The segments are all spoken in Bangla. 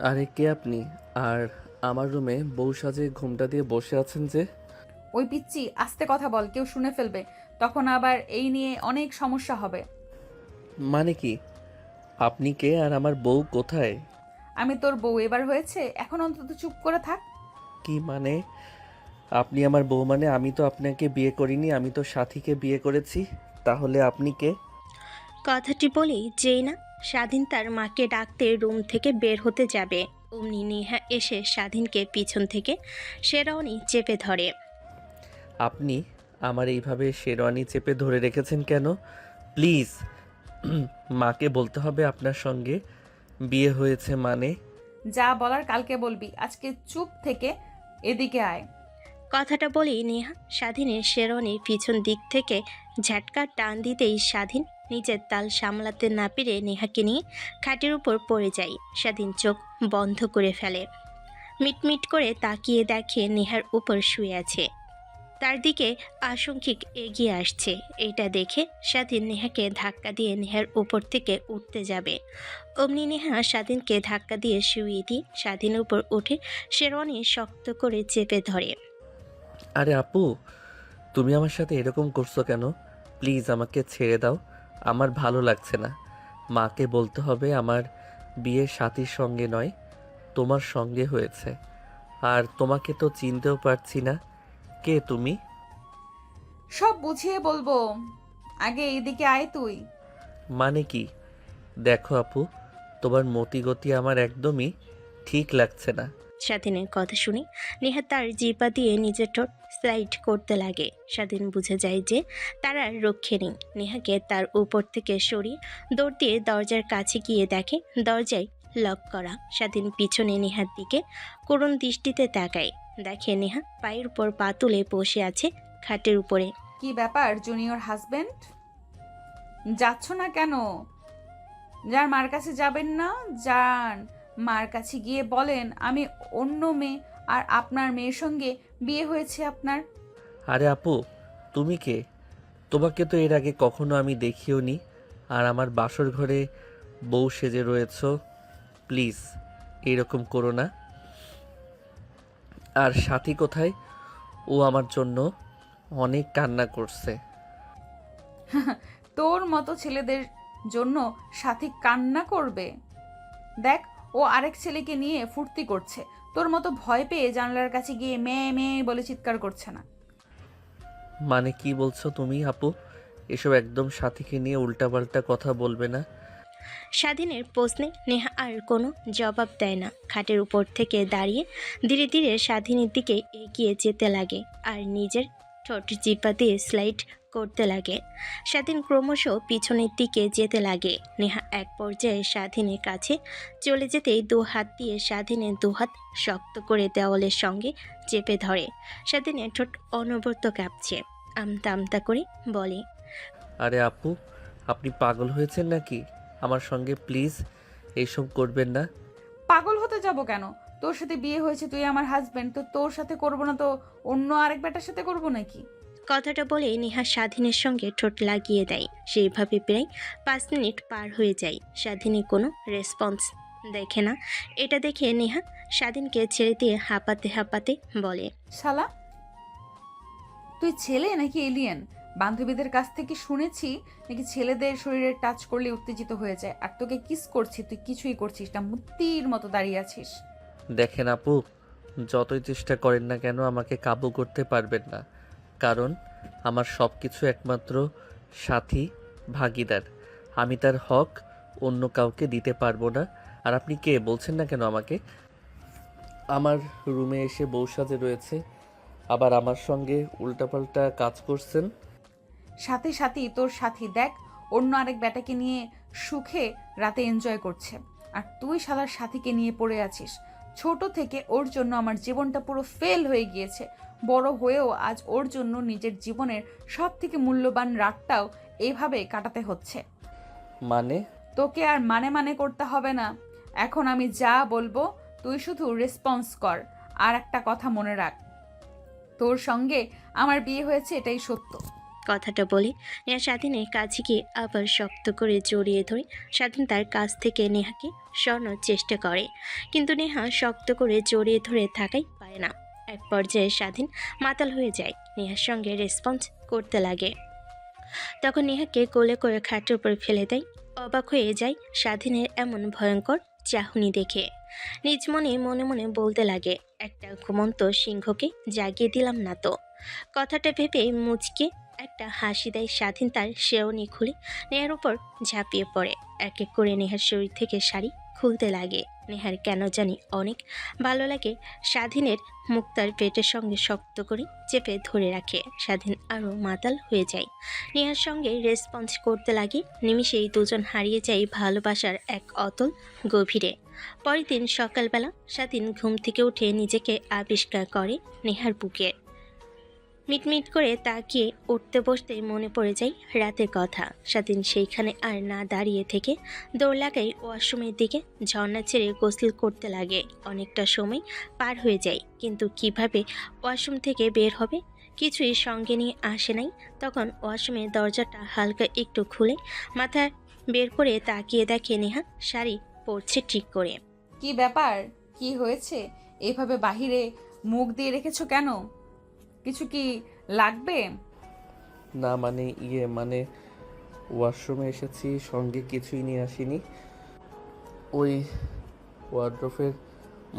আরে কে আপনি? আর আমার রুমে বউ সাজে ঘোমটা দিয়ে বসে আছেন যে? ওই পিচ্চি, আস্তে কথা বল, কেউ শুনে ফেলবে। তখন আবার এই নিয়ে অনেক সমস্যা হবে। মানে কি? আপনি কে আর আমার বউ কোথায়? আমি তোর বউ এবার হয়েছে, এখন অন্তত চুপ করে থাক। কি মানে? আপনি আমার বউ মানে আমি তো আপনাকে বিয়ে করিনি, আমি তো সাথীকে বিয়ে করেছি। তাহলে আপনি কে? কথাটি বলেই যেই না স্বাধীন তার মাকে ডাকতে রুম থেকে বের হতে যাবে, অমনি নেহা এসে স্বাধীনকে পিছন থেকে শেরওয়ানি চেপে ধরে। আপনি আমার এইভাবে শেরওয়ানি চেপে ধরে রেখেছেন কেন? প্লিজ, মাকে বলতে হবে আপনার সঙ্গে বিয়ে হয়েছে মানে। যা বলার কালকে বলবি, আজকে চুপ থেকে এদিকে আয়। কথাটা বলেই নেহা স্বাধীনের শেরওয়ানির পিছন দিক থেকে ঝাটকা টান দিতেই স্বাধীন নিজের তাল সামলাতে না পেরে নেহাকে নিয়ে খাটের উপর পড়ে যায়। স্বাধীন চোখ বন্ধ করে ফেলে, মিটমিট করে তাকিয়ে দেখে নেহার উপর শুয়ে আছে, তার দিকে আশঙ্কিক এগিয়ে আসছে। এটা দেখে স্বাধীন নেহাকে ধাক্কা দিয়ে নেহার উপর থেকে উঠতে যাবে, অমনি নেহা স্বাধীনকে ধাক্কা দিয়ে শুইয়ে দিয়ে স্বাধীনের উপর উঠে শেরওয়ানি শক্ত করে চেপে ধরে। আরে আপু, তুমি আমার সাথে এরকম করছো কেন? প্লিজ আমাকে ছেড়ে দাও, আমার ভালো লাগছে না। মাকে বলতে হবে আমার বিয়ে সাথীর সঙ্গে নয়, তোমার সঙ্গে হয়েছে। আর তোমাকে তো চিনতেও পারছি না, কে তুমি? সব বুঝিয়ে বলবো, আগে এইদিকে আয় তুই। মানে কি? দেখো আপু, তোমার মতিগতি আমার একদমই ঠিক লাগছে না। স্বাধীনের কথা শুনে নেহা তার জিপা দিয়ে নিজের ঠোঁট স্লাইড করতে লাগে। স্বাধীন বুঝে যায় যে তার আর রক্ষে নেই। নেহাকে তার উপর থেকে সরিয়ে দৌড় দিয়ে দরজার কাছে গিয়ে দেখে দরজায় লক করা। স্বাধীন পিছনে নেহার দিকে করুণ দৃষ্টিতে তাকায়, দেখে নেহা পায়ের উপর পা তুলে বসে আছে খাটের উপরে। কি ব্যাপার জুনিয়র হাজবেন্ড, যাচ্ছ না কেন? যার মার কাছে যাবেন না? যান, মার কাছে গিয়ে বলেন আমি অন্য মেয়ে, আর আপনার মেয়ের সঙ্গে বিয়ে হয়েছে আপনার। আরে আপু, তুমি কে? তোমাকে তো এর আগে কখনো আমি দেখিও নি, আর আমার বাসর ঘরে বউ সেজে রয়েছো। প্লিজ এরকম করো না। আর সাথী কোথায়? ও আমার জন্য অনেক কান্না করছে। তোর মতো ছেলেদের জন্য সাথী কান্না করবে? দেখ, ও আরেক ছেলেকে নিয়ে ফুর্তি করছে, তোর মতো ভয় পেয়ে জানলার কাছে গিয়ে মেয়ে মেয়ে বলে চিৎকার করছে না। মানে কি বলছো তুমি আপু? এসব একদম সাথীকে নিয়ে উল্টাপাল্টা কথা বলবে না। স্বাধীনের প্রশ্নে নেহা আর কোনো জবাব দেয় না, খাটের উপর থেকে দাঁড়িয়ে ধীরে ধীরে স্বাধীনের দিকে এগিয়ে যেতে লাগে আর নিজের ঠোঁট জিপা দিয়ে স্লাইড করতে লাগে। স্বাধীন ক্রমশ পিছনের দিকে যেতে লাগে। নেহা এক পর্যায়ে স্বাধীনের কাছে চলে যেতেই দু হাত দিয়ে স্বাধীনের দুহাত শক্ত করে দেওয়ালের সঙ্গে চেপে ধরে। স্বাধীনের ঠোঁট অনবরত কাঁপছে, আমতা আমতা করে বলে, আরে আপু, আপনি পাগল হয়েছেন নাকি? আমার সঙ্গে প্লিজ এইসব করবেন না। পাগল হতে যাব কেন? তোর সাথে বিয়ে হয়েছে, তুই আমার হাজবেন্ড, তো তোর সাথে করব না তো অন্য আরেক বেটার সাথে করব নাকি? কথাটা বলে নেহা স্বাধীনের সঙ্গে ঠোঁট লাগিয়ে দেয়। সেইভাবে প্রায় 5 মিনিট পার হয়ে যায়, স্বাধীনী কোনো রেসপন্স দেখে না। এটা দেখে নেহা স্বাধীনকে ছেড়ে দিয়ে হাঁপাতে হাঁপাতে বলে, শালা, তুই ছেলে নাকি এলিয়েন? বান্ধবীদের কাছ থেকে শুনেছি নাকি ছেলেদের শরীরে টাচ করলে উত্তেজিত হয়ে যায়, আর তোকে কিস করছি, তুই কিছুই করছিস না, মূর্তির মতো দাঁড়িয়ে আছিস। দেখেন আপু, যতই চেষ্টা করেন না কেন আমাকে কাবু করতে পারবেন না। কারণ আমার সব কিছু একমাত্র সাথী, ভাগিদার। আমি তার হক অন্য কাউকে দিতে পারবো না। আর আপনি কে বলছেন না কেন আমাকে? আমার রুমে এসে বউ সাজে রয়েছে, আবার আমার সঙ্গে উল্টাপাল্টা কাজ করছেন। সাথে সাথী তোর সাথী দেখ, অন্য আরেক বেটাকে নিয়ে সুখে রাতে এনজয় করছে, আর তুই শালার সাথীকে নিয়ে পড়ে আছিস। ছোট থেকে ওর জন্য আমার জীবনটা পুরো ফেল হয়ে গিয়েছে, বড় হয়েও আজ ওর জন্য নিজের জীবনের সব থেকে মূল্যবান রাতটাও এইভাবে কাটাতে হচ্ছে। মানে? তোকে আর মানে মানে করতে হবে না, এখন আমি যা বলবো তুই শুধু রেসপন্স কর। আর একটা কথা মনে রাখ, তোর সঙ্গে আমার বিয়ে হয়েছে, এটাই সত্য। কথাটা বলে নেহা স্বাধীনের কাছে গিয়ে আবার শক্ত করে জড়িয়ে ধরে স্বাধীন তার কাছ থেকে নেহাকে সরানোর চেষ্টা করে, কিন্তু নেহা শক্ত করে জড়িয়ে ধরে থাকাই পারে না। এক পর্যায়ে স্বাধীন মাতাল হয়ে যায়, নেহার সঙ্গে রেসপন্স করতে লাগে। তখন নেহাকে কোলে করে খাটের উপর ফেলে দেয়। অবাক হয়ে যায় স্বাধীনের এমন ভয়ঙ্কর চাহনি দেখে। নিজ মনে মনে মনে বলতে লাগে, একটা ঘুমন্ত সিংহকে জাগিয়ে দিলাম না তো। কথাটা ভেবে মুচকে একটা হাসি দেয় স্বাধীন, তার শেরওয়ানি খুলে নেহার উপর ঝাঁপিয়ে পড়ে। এক এক করে নেহার শরীর থেকে শাড়ি খুলতে লাগে। নেহার কেন জানি অনেক ভালো লাগে স্বাধীনের মুখ তার পেটের সঙ্গে শক্ত করে চেপে ধরে রাখে। স্বাধীন আরও মাতাল হয়ে যায়, নেহার সঙ্গে রেসপন্স করতে লাগে। নিমিষেই দুজন হারিয়ে যায় ভালোবাসার এক অতল গভীরে। পরের দিন সকালবেলা স্বাধীন ঘুম থেকে উঠে নিজেকে আবিষ্কার করে নেহার বুকে। মিটমিট করে তাকিয়ে উঠতে বসতে মনে পড়ে যায় রাতের কথা। স্বাধীন সেইখানে আর না দাঁড়িয়ে থেকে দৌড় লাগাই ওয়াশরুমের দিকে। ঝর্ণা ছেড়ে গোসল করতে লাগে। অনেকটা সময় পার হয়ে যায়, কিন্তু কিভাবে ওয়াশরুম থেকে বের হবে কিছুই সঙ্গে নিয়ে আসে নাই। তখন ওয়াশরুমের দরজাটা হালকা একটু খুলে মাথা বের করে তাকিয়ে দেখে নেহা শাড়ি পরছে ঠিক করে। কি ব্যাপার, কি হয়েছে? এভাবে বাহিরে মুখ দিয়ে রেখেছো কেন? কিছু কি লাগবে? না মানে মানে ওয়াশরুমে এসেছি, সঙ্গে কিছুই নিয়ে আসিনি। ওই ওয়ার্ড্রোফের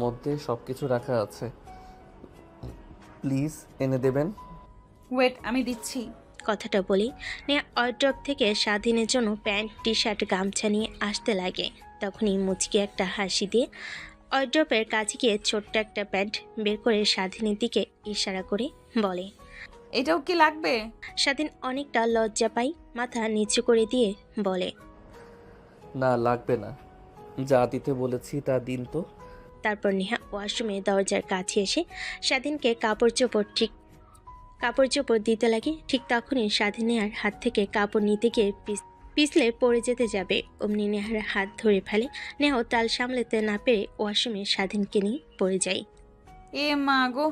মধ্যে সব কিছু রাখা আছে, প্লিজ এনে দেবেন। ওয়েট, আমি দিচ্ছি। কথাটা বলি নেহা ওয়ার্ড্রপ থেকে স্বাধীনের জন্য প্যান্ট টি শার্ট গামছা নিয়ে আসতে লাগে। তখনই মুচকি একটা হাসি দিয়ে ওয়ার্ড্রপের কাছে গিয়ে ছোট্ট একটা প্যান্ট বের করে স্বাধীনের দিকে ইশারা করে বলে। এটাও কি লাগবে? স্বাধীন অনেকটা লজ্জা পায়, মাথা নিচু করে দিয়ে বলে, না লাগবে না, যা দিতে বলেছি তা দিন তো। তারপর নেহা ওয়াশরুমে দরজার কাছে এসে স্বাধীনকে কাপড় চোপড় দিতে লাগে। ঠিক তখনই স্বাধীন নেহার হাত থেকে কাপড় নিতে গিয়ে পিছলে পড়ে যেতে যাবে, অমনি নেহার হাত ধরে ফেলে। নেহাও তাল সামলাতে না পেরে ওয়াশরুমে স্বাধীনকে নিয়ে পড়ে যায়। এ মা গো,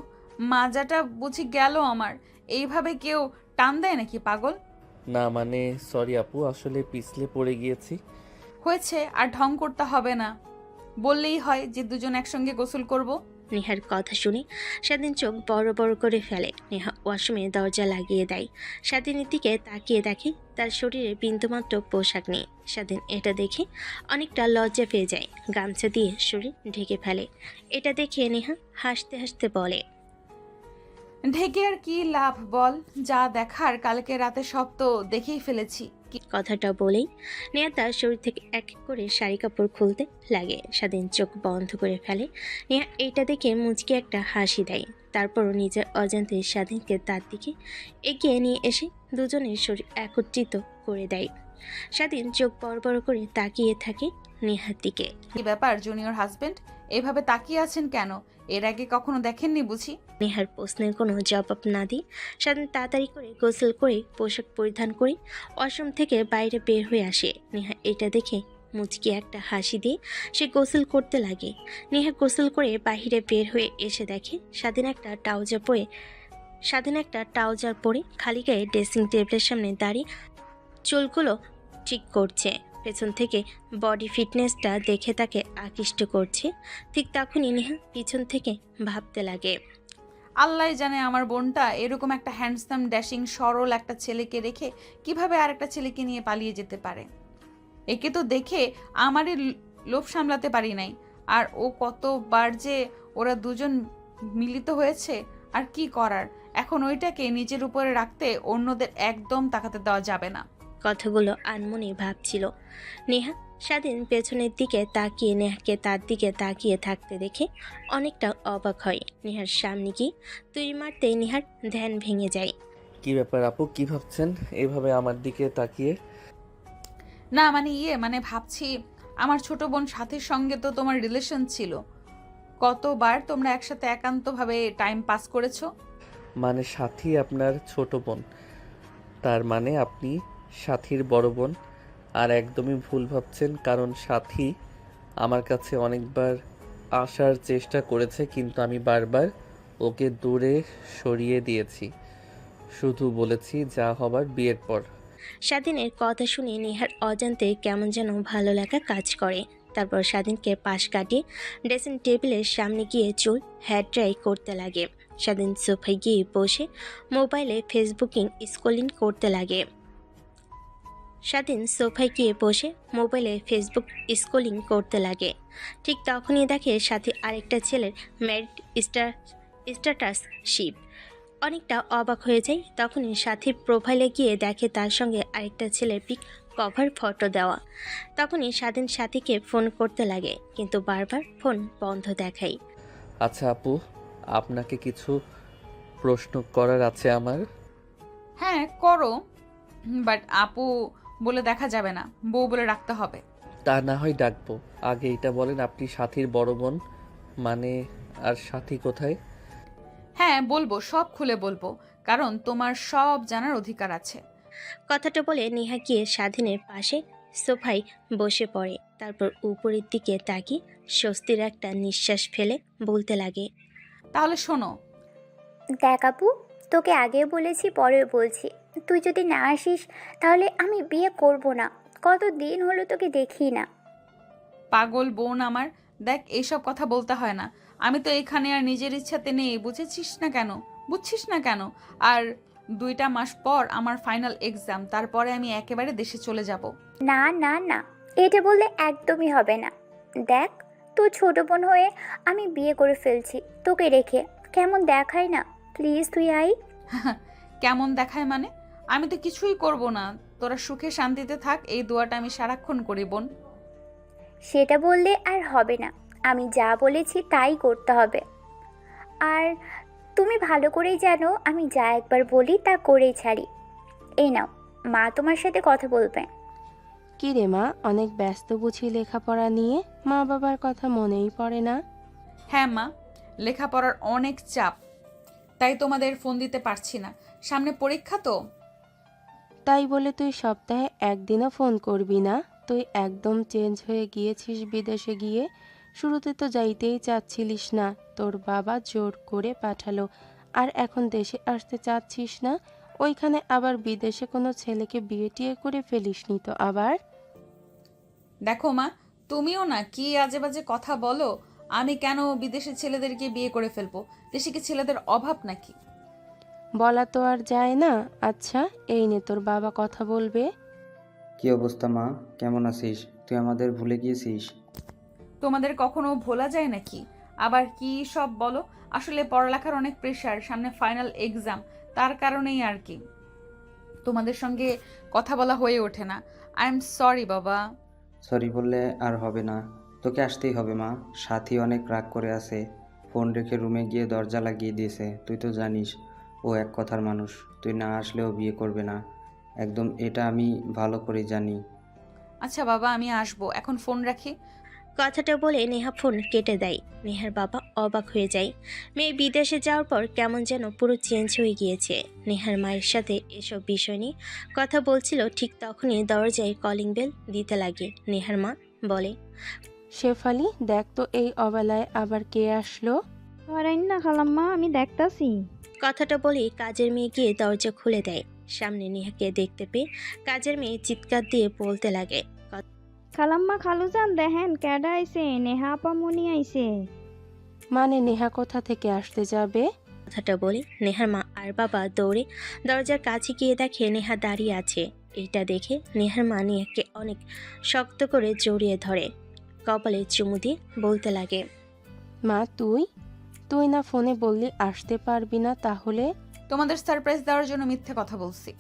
মাজাটা বুঝি গেল আমার। এইভাবে কেউ টান দেয় নাকি পাগল? না মানে সরি আপু, আসলে পিছলে পড়ে গিয়েছি। হয়েছে, আর ঢং করতে হবে না। বললেই হয় যে দুজন একসঙ্গে গোসল করব। নেহার কথা শুনে স্বাধীন চোখ বড় বড় করে ফেলে। নেহা ওয়াশরুমে দরজা লাগিয়ে দেয়। স্বাধীনের দিকে তাকিয়ে দেখে তার শরীরে বিন্দুমাত্র পোশাক নেই। স্বাধীন এটা দেখে অনেকটা লজ্জা পেয়ে যায়, গামছা দিয়ে শরীর ঢেকে ফেলে। এটা দেখে নেহা হাসতে হাসতে বলে, ঢেকে আর কি লাভ বল? যা দেখার কালকে রাতে সব তো দেখেই ফেলেছি। কথাটা বলেই নেহা তার শরীর থেকে এক এক করে শাড়ি কাপড় খুলতে লাগে। স্বাধীন চোখ বন্ধ করে ফেলে। নেহা এইটা দেখে মুচকি একটা হাসি দেয়। তারপরও নিজের অজান্তে স্বাধীনকে তার দিকে এগিয়ে নিয়ে এসে দুজনের শরীর একত্রিত করে দেয়। স্বাধীন চোখ বড় বড় করে তাকিয়ে থাকে নেহার দিকে। কি ব্যাপার জুনিয়র হাজবেন্ড, এভাবে তাকিয়ে আছেন কেন? এর আগে কখনো দেখেননি বুঝি? নেহার প্রশ্নের কোনো জবাব না দিয়ে স্বাধীন তাড়াতাড়ি করে গোসল করে পোশাক পরিধান করে ওয়াশরুম থেকে বাইরে বের হয়ে আসে। নেহা এটা দেখে মুচকি একটা হাসি দিয়ে সে গোসল করতে লাগে। নেহা গোসল করে বাইরে বের হয়ে এসে দেখে স্বাধীন একটা ট্রাউজার পরে খালি গায়ে ড্রেসিং টেবিলের সামনে দাঁড়িয়ে চুলগুলো ঠিক করছে। পেছন থেকে বডি ফিটনেসটা দেখে তাকে আকৃষ্ট করছে। ঠিক তখনই নেহা পিছন থেকে ভাবতে লাগে, আল্লাহ জানে আমার বোনটা এরকম একটা হ্যান্ডসাম ড্যাশিং সরল একটা ছেলেকে রেখে কিভাবে আরেকটা ছেলেকে নিয়ে পালিয়ে যেতে পারে। একে তো দেখে আমারই লোভ সামলাতে পারি নাই। আর ও কতবার যে ওরা দুজন মিলিত হয়েছে, আর কি করার। এখন ওইটাকে নিজের উপরে রাখতে অন্যদের একদম তাকাতে দেওয়া যাবে না। কথাগুলো আনমনে ভাবছিল। নেহা স্বাধীন পেছনের দিকে তাকিয়ে নেহাকে তার দিকে তাকিয়ে থাকতে দেখে অনেকটা অবাক হয়। নেহার সামনে গিয়ে তুই মারতে নেহার ধ্যান ভেঙে যায়। কি ব্যাপার আপু, কি ভাবছেন এভাবে আমার দিকে তাকিয়ে? না মানে ভাবছি, আমার ছোট বোন সাথীর সঙ্গে তো তোমার রিলেশন ছিল। কতবার তোমরা একসাথে একান্তভাবে টাইম পাস করেছো। মানে সাথী আপনার ছোট বোন? তার মানে আপনি সাথীর বড় বোন? আর একদমই ভুল ভাবছেন, কারণ সাথী আমার কাছে অনেকবার আসার চেষ্টা করেছে, কিন্তু আমি বারবার ওকে দূরে সরিয়ে দিয়েছি। শুধু বলেছি যা হবার বিয়ের পর। স্বাধীনের কথা শুনে নেহার অজান্তে কেমন যেন ভালো লাগা কাজ করে। তারপর স্বাধীনকে পাশ কাটিয়ে ড্রেসিং টেবিলের সামনে গিয়ে চুল হেয়ার ড্রাই করতে লাগে। স্বাধীন সোফায় গিয়ে বসে মোবাইলে ফেসবুকিং স্ক্রলিং করতে লাগে। ঠিক তখনই দেখে সাথে আরেকটা ছেলের ম্যারিড স্ট্যাটাস শিপ। অনেকটা অবাক হয়ে যায়। তখনই সাথী প্রোফাইলে গিয়ে দেখে তার সঙ্গে আরেকটা ছেলের পিক কভার ফটো দেওয়া। তখনই স্বাধীন সাথীকে ফোন করতে লাগে, কিন্তু বারবার ফোন বন্ধ দেখায়। আচ্ছা আপু, আপনাকে কিছু প্রশ্ন করার আছে আমার। হ্যাঁ করো, বাট আপু বলে দেখা যাবে না, বউ বলে রাখতে হবে। তা না হয় ডাকবো, আগে এটা বলেন আপনি সাথীর বড় বোন মানে, আর সাথী কোথায়? হ্যাঁ বলবো, সব খুলে বলবো, কারণ তোমার সব জানার অধিকার আছে। কথাটা বলে নেহা গিয়ে স্বাধীনের পাশে সোফায় বসে পড়ে। তারপর উপরের দিকে তাকিয়ে স্বস্তির একটা নিঃশ্বাস ফেলে বলতে লাগে। তাহলে শোনো। দেখ আপু, তোকে আগেও বলেছি পরেও বলছি, তুই যদি না আসিস তাহলে আমি বিয়ে করব না। কত দিন হলো তোকে দেখি না। পাগল বোন আমার, দেখ এইসব কথা বলতে হয় না। আমি তো এখানে আর নিজের ইচ্ছাতে নেই, বুঝেছিস না কেন? বুঝছিস না কেন? আর 2টা মাস পর আমার ফাইনাল এক্সাম, তারপরে আমি একেবারে দেশে চলে যাব। না না না, এটা বললে একদমই হবে না। দেখ, তোর ছোট বোন হয়ে আমি বিয়ে করে ফেলছি তোকে রেখে। কেমন দেখায় না? প্লিজ তুই আই। কেমন দেখায় মানে? আমি তো কিছুই করব না, তোরা সুখে শান্তিতে থাক, এই দোয়াটা আমি সারাক্ষণ করি বোন। সেটা বললে আর হবে না, আমি যা বলেছি তাই করতে হবে। আর তুমি ভালো করেই জানো আমি যা একবার বলি তা করেই ছাড়ি। এই নাও, মা তোমার সাথে কথা বলবে। কি রে মা, অনেক ব্যস্ত বুঝি লেখাপড়া নিয়ে? মা বাবার কথা মনেই পড়ে না? হ্যাঁ মা, লেখাপড়ার অনেক চাপ, তাই তোমাদের ফোন দিতে পারছি না, সামনে পরীক্ষা তো। তাই বলে তুই সপ্তাহে একদিনও ফোন করবি না? তুই একদম চেঞ্জ হয়ে গিয়েছিস বিদেশে গিয়ে। শুরুতে তো যাইতেই চাচ্ছিলিস না, তোর বাবা জোর করে পাঠালো। আর এখন দেশে আসতে চাচ্ছিস না? ওইখানে আবার বিদেশে কোনো ছেলেকে বিয়ে টিয়ে করে ফেলিসনি তো আবার? দেখো মা, তুমিও না কি আজে বাজে কথা বলো। আমি কেন বিদেশে ছেলেদেরকে বিয়ে করে ফেলবো? দেশে কি ছেলেদের অভাব নাকি? বলা তো আর যায় না। আচ্ছা, এই নে তোর বাবা কথা বলবে। কি অবস্থা মা, কেমন আছিস? তুই আমাদের ভুলে গিয়েছিস? তোমাদের কখনো ভোলা যায় নাকি? আবার কি সব বলো। আসলে পড়ালেখার অনেক প্রেশার, সামনে ফাইনাল এক্সাম, তার কারণেই আর কি তোমাদের সঙ্গে কথা বলা হয়ে ওঠে না। আই এম সরি বাবা। সরি বললে আর হবে না, তোকে আসতেই হবে মা। সাথী অনেক রাগ করে আছে, ফোন রেখে রুমে গিয়ে দরজা লাগিয়ে দিয়েছে। তুই তো জানিস ও এক কথার মানুষ, তুই না আসলেও বিয়ে করবে না, একদম, এটা আমি ভালো করে জানি। আচ্ছা বাবা, আমি আসবো, এখন ফোন রাখি। কথাটা বলে নেহা ফোন কেটে দেয়। নেহার বাবা অবাক হয়ে যায়। মেয়ে বিদেশে যাওয়ার পর কেমন যেন পুরো চেঞ্জ হয়ে গিয়েছে। নেহার মায়ের সাথে এসব বিষয় নিয়ে কথা বলছিল, ঠিক তখনই দরজায় কলিং বেল দিতে লাগে। নেহার মা বলে, শেফালি, দেখ তো এই অবেলায় আবার কে আসলো? ধরেন না খালাম্মা, আমি দেখতাছি। কথাটা বলেই কাজের মেয়ে গিয়ে দরজা খুলে দেয়। সামনে নেহাকে দেখতে পেয়ে কাজের মেয়ে চিৎকার দিয়ে বলতে লাগে, খালাম্মা, খালুজান দেখেন ক্যাডা আইছে, নেহা আপা মনি আইছে। মানে নেহা কোথা থেকে আসতে যাবে? কথাটা বলে নেহার মা আর বাবা দৌড়ে দরজার কাছে গিয়ে দেখে নেহা দাঁড়িয়ে আছে। এটা দেখে নেহার মা নেহাকে অনেক শক্ত করে জড়িয়ে ধরে, কপালে চুমু দিয়ে বলতে লাগে, মা তুই তুই না ফোনে বললি আসতে পারবি না, তাহলে? তোমাদের সারপ্রাইজ দেওয়ার জন্য মিথ্যে কথা বলছি।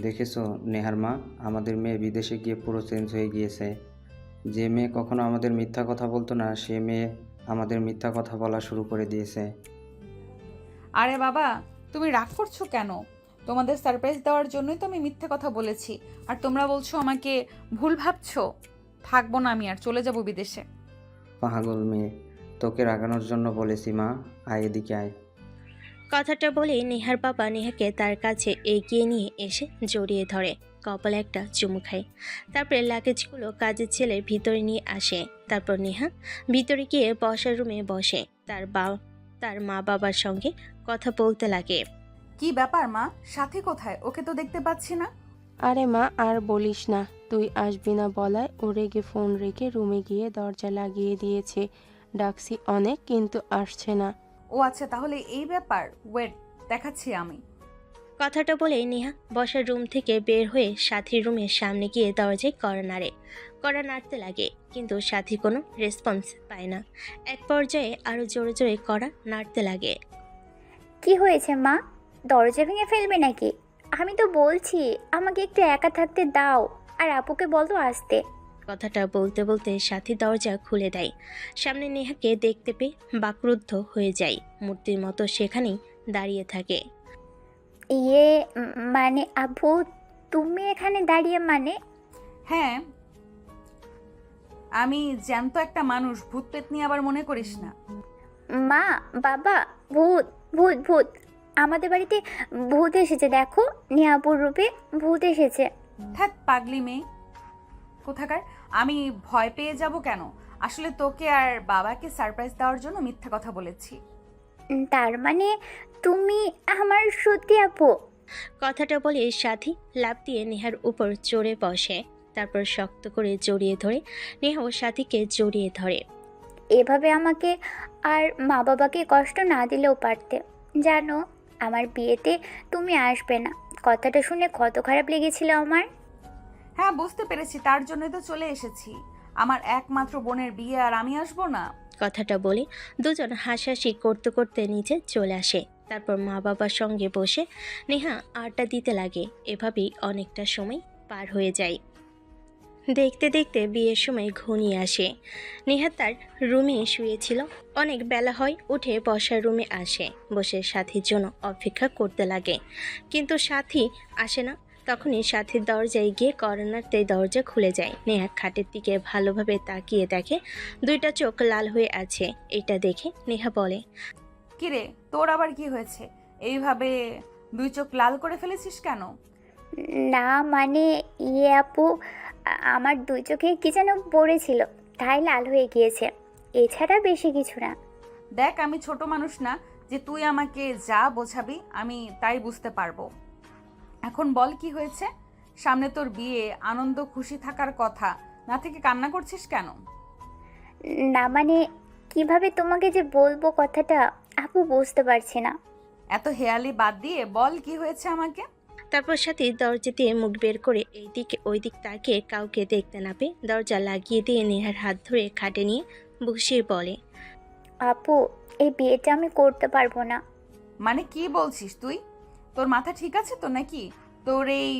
দেখেছো নেহার মা, আমাদের মেয়ে বিদেশে গিয়ে পুরো চেঞ্জ হয়ে গিয়েছে। যে মেয়ে কখনো আমাদের মিথ্যা কথা বলতো না, সে মেয়ে আমাদের মিথ্যা কথা বলা শুরু করে দিয়েছে। আরে বাবা, তুমি রাগ করছো কেন? তোমাদের সারপ্রাইজ দেওয়ার জন্যই তো আমি মিথ্যে কথা বলেছি, আর তোমরা বলছো আমাকে ভুল ভাবছো। থাকবো না আমি, আর চলে যাব বিদেশে। পাগল মেয়ে, তোকে রাগানোর জন্য বলেছি মা, আয় এদিকে আয়। কথাটা বলে নেহার বাবা নেহাকে তার কাছে এগিয়ে নিয়ে এসে জড়িয়ে ধরে, কপালে একটা চুমু খায়। তারপরে লাগেজগুলো কাজের ছেলের ভিতরে নিয়ে আসে। তারপর নেহা ভিতরে গিয়ে বসার রুমে বসে তার মা বাবার সঙ্গে কথা বলতে লাগে। কি ব্যাপার মা? সাথী কোথায়? ওকে তো দেখতে পাচ্ছি না। আরে মা আর বলিস না, তুই আসবি না বলায় ও রেগে ফোন রেখে রুমে গিয়ে দরজা লাগিয়ে দিয়েছে। ডাকছি অনেক কিন্তু আসছে না। ও আচ্ছা, তাহলে এই ব্যাপার। ওয়েট, দেখাচ্ছি আমি। কথাটা বলে নেহা বসার রুম থেকে বের হয়ে সাথীর রুমের সামনে গিয়ে দরজায় কড়া নাড়ে। কড়া নাড়তে লাগে কিন্তু সাথী কোনো রেসপন্স পায় না। এক পর্যায়ে আরো জোরে জোরে কড়া নাড়তে লাগে। কি হয়েছে মা? দরজা ভেঙে ফেলবে নাকি? আমি তো বলছি আমাকে একটু একা থাকতে দাও, আর আপুকে বলো আসতে। কথাটা বলতে বলতে সাথী দরজা খুলে দেয়। সামনে নেহাকে দেখতে পেয়ে বাকরুদ্ধ হয়ে যায়। মূর্তির মতো সেখানেই দাঁড়িয়ে থাকে। ইয়ে মানে আপু, তুমি এখানে দাঁড়িয়ে মানে? হ্যাঁ, আমি জ্যান্ত একটা মানুষ, ভূত পেত নিয়ে আবার মনে করিস না। মা, বাবা, ভূত ভূত ভূত আমাদের বাড়িতে ভূত এসেছে, দেখো নেহাপুর রূপে ভূত এসেছে। ধ্যাৎ পাগলি মেয়ে কোথাকার। আমি ভয় পেয়ে যাব কেন? আসলে তোকে আর বাবাকে সারপ্রাইজ দেওয়ার জন্য মিথ্যা কথা বলেছি। তার মানে তুমি আমার সত্যি আপু? কথাটা বলে সাথী লাফ দিয়ে নেহার উপর চড়ে বসে। তারপর শক্ত করে জড়িয়ে ধরে নেহাও সাথীকে জড়িয়ে ধরে। এভাবে আমাকে আর মা বাবাকে কষ্ট না দিলেও পারতে। জানো, আমার বিয়েতে তুমি আসবে না, কথাটা শুনে কত খারাপ লেগেছিল আমার। হ্যাঁ, বুঝতে পেরেছি, তার জন্যই তো চলে এসেছি। আমার একমাত্র বোনের বিয়ে আর আমি আসবো না? কথাটা বলে দুজন হাসাহাসি করতে করতে নিচে চলে আসে। তারপর মা বাবার সঙ্গে বসে নেহা আড্ডা দিতে লাগে। এভাবেই অনেকটা সময় পার হয়ে যায়। দেখতে দেখতে বিয়ের সময় ঘনিয়ে আসে। নেহা তার রুমে শুয়েছিল। অনেক বেলা হয়, উঠে বসার রুমে আসে। বসে সাথীর জন্য অপেক্ষা করতে লাগে কিন্তু সাথী আসে না। তখনই সাথীর দরজায় গিয়ে কর্নারতে দরজা খুলে যায়। নেহা খাটের দিকে ভালোভাবে তাকিয়ে দেখে দুইটা চোখ লাল হয়ে আছে। এটা দেখে নেহা বলে, কিরে, তোর আবার কি হয়েছে? এইভাবে দুই চোখ লাল করে ফেলেছিস কেন? না মানে ইয়ে আপু, আমার দুই চোখে কি যেন পড়েছিল, তাই লাল হয়ে গিয়েছে, এছাড়া বেশি কিছু না। দেখ, আমি ছোট মানুষ না যে তুই আমাকে যা বোঝাবি আমি তাই বুঝতে পারবো। এখন বল কি হয়েছে? সামনে তোর বিয়ে, আনন্দ খুশি থাকার কথা, না থেকে কান্না করছিস কেন? না মানে কিভাবে তোমাকে যে বলবো কথাটা আপু বুঝতে পারছি না। এত হেয়ালি বাদ দিয়ে বল কি হয়েছে আমাকে। তারপর সাথী দরজা দিয়ে মুখ বের করে এইদিকে ওইদিক তাকিয়ে কাউকে দেখতে না পেয়ে দরজা লাগিয়ে দিয়ে নেহার হাত ধরে খাটে নিয়ে বসিয়ে বলে, আপু, এই বিয়েটা আমি করতে পারবো না। মানে কি বলছিস তুই? তোর মাথা ঠিক আছে তো নাকি? তোর এই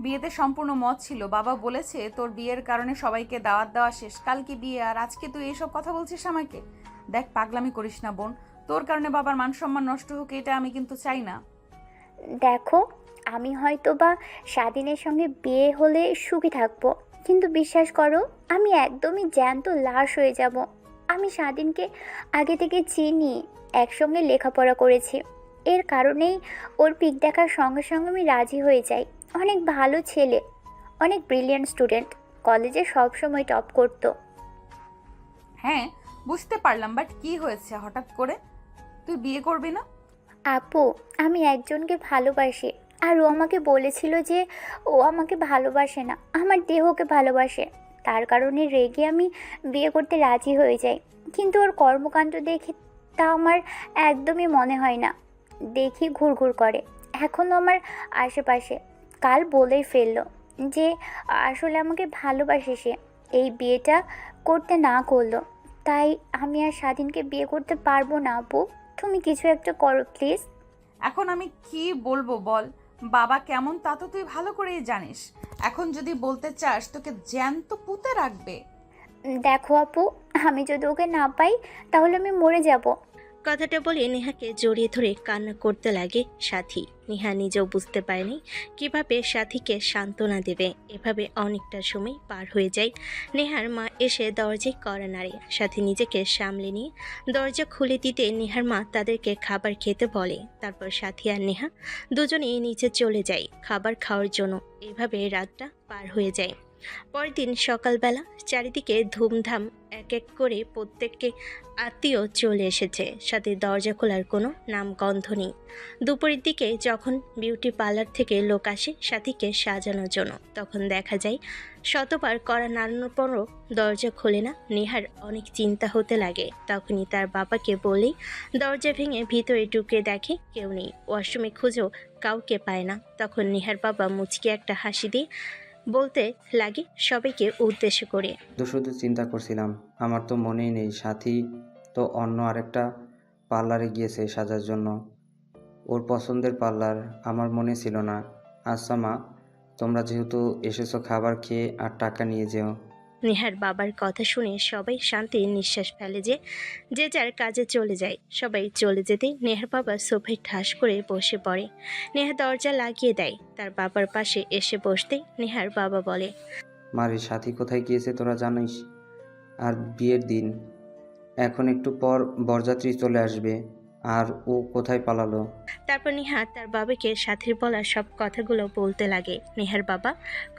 বিয়েতে সম্পূর্ণ মত ছিল, বাবা বলেছে তোর বিয়ের কারণে সবাইকে দাওয়াত দেওয়া শেষ, কালকে বিয়ে, আর আজকে তুই এইসব কথা বলছিস আমাকে? দেখ, পাগলামি করিস না বোন, তোর কারণে বাবার মান সম্মান নষ্ট হোক, এটা আমি কিন্তু চাই না। দেখো, আমি হয়তো বা স্বাধীনের সঙ্গে বিয়ে হলে সুখী থাকবো, কিন্তু বিশ্বাস করো আমি একদমই জ্যান্ত লাশ হয়ে যাব। আমি স্বাধীনকে আগে থেকে চিনি, একসঙ্গে লেখাপড়া করেছি, এর কারণেই ওর পিক দেখার সঙ্গে সঙ্গে আমি রাজি হয়ে যাই। অনেক ভালো ছেলে, অনেক ব্রিলিয়ান্ট স্টুডেন্ট, কলেজে সবসময় টপ করতো। হ্যাঁ, বুঝতে পারলাম, বাট কি হয়েছে হঠাৎ করে? তুই বিয়ে করবি না? আপু, আমি একজনকে ভালোবাসি, আর ও আমাকে বলেছিল যে ও আমাকে ভালোবাসে না, আমার দেহকে ভালোবাসে। তার কারণে রেগে আমি বিয়ে করতে রাজি হয়ে যাই, কিন্তু ওর কর্মকাণ্ড দেখে তা আমার একদমই মনে হয় না। দেখি ঘুরঘুর করে এখনও আমার আশেপাশে। কাল বলেই ফেললো যে আসলে আমাকে ভালোবাসে সে, এই বিয়েটা করতে না করলো। তাই আমি আর স্বাধীনকে বিয়ে করতে পারবো না আপু, তুমি কিছু একটা করো প্লিজ। এখন আমি কি বলবো বল? বাবা কেমন তা তো তুই ভালো করেই জানিস। এখন যদি বলতে চাস, তোকে জ্যান্ত পুঁতে রাখবে। দেখো আপু, আমি যদি ওকে না পাই তাহলে আমি মরে যাব। কথাটা বলে নেহাকে জড়িয়ে ধরে কান্না করতে লাগে সাথী। নেহা নিজেও বুঝতে পারেনি কিভাবে সাথীকে সান্ত্বনা দেবে। এভাবে অনেকটা সময় পার হয়ে যায়। নেহার মা এসে দরজায় কড়া নাড়ে। সাথী নিজেকে সামলে নিয়ে দরজা খুলে দিতে নেহার মা তাদেরকে খাবার খেতে বলে। তারপর সাথী আর নেহা দুজনেই নিচে চলে যায় খাবার খাওয়ার জন্য। এভাবে রাতটা পার হয়ে যায়। পরের দিন সকালবেলা চারিদিকে ধুমধাম, এক এক করে প্রত্যেককে আত্মীয় চলে এসেছে, সাথে দরজা খোলার কোনো নামগন্ধ নেই। দুপুরের দিকে যখন বিউটি পার্লার থেকে লোক আসে সাথীকে সাজানোর জন্য, তখন দেখা যায় শতবার করা নাড়ানোর পরও দরজা খোলে না। নেহার অনেক চিন্তা হতে লাগে। তখনই তার বাবাকে বলেই দরজা ভেঙে ভিতরে ঢুকে দেখে কেউ নেই। ওয়াশরুমে খুঁজেও কাউকে পায় না। তখন নেহার বাবা মুচকি একটা হাসি দিয়ে বলতে লাগে সবাইকে উদ্দেশ্য করে, শুধু শুধু চিন্তা করছিলাম, আমার তো মনেই নেই সাথী তো অন্য আরেকটা পার্লারে গিয়েছে সাজার জন্য, ওর পছন্দের পার্লার, আমার মনে ছিল না। আচ্ছা মা, তোমরা যেহেতু এসেছো খাবার খেয়ে আর টাকা নিয়ে যেও। নেহার বাবার কথা শুনে সবাই শান্তির নিঃশ্বাস ফেলে যে যার কাজে চলে যায়। সবাই চলে যেতে নেহার বাবা সোফায় ঠাস করে বসে পড়ে। নেহা দরজা লাগিয়ে দেয়। তার বাবার পাশে এসে বসতেই নেহার বাবা বলে, মারে সাথী কোথায় গিয়েছে তোরা জানিস? আর বিয়ের দিন, এখন একটু পর বরযাত্রী চলে আসবে, আর ও কোথায় পালালো? তারপর নেহা তার বাবাকে সাথীর বলা সব কথাগুলো বলতে লাগে। নেহার বাবা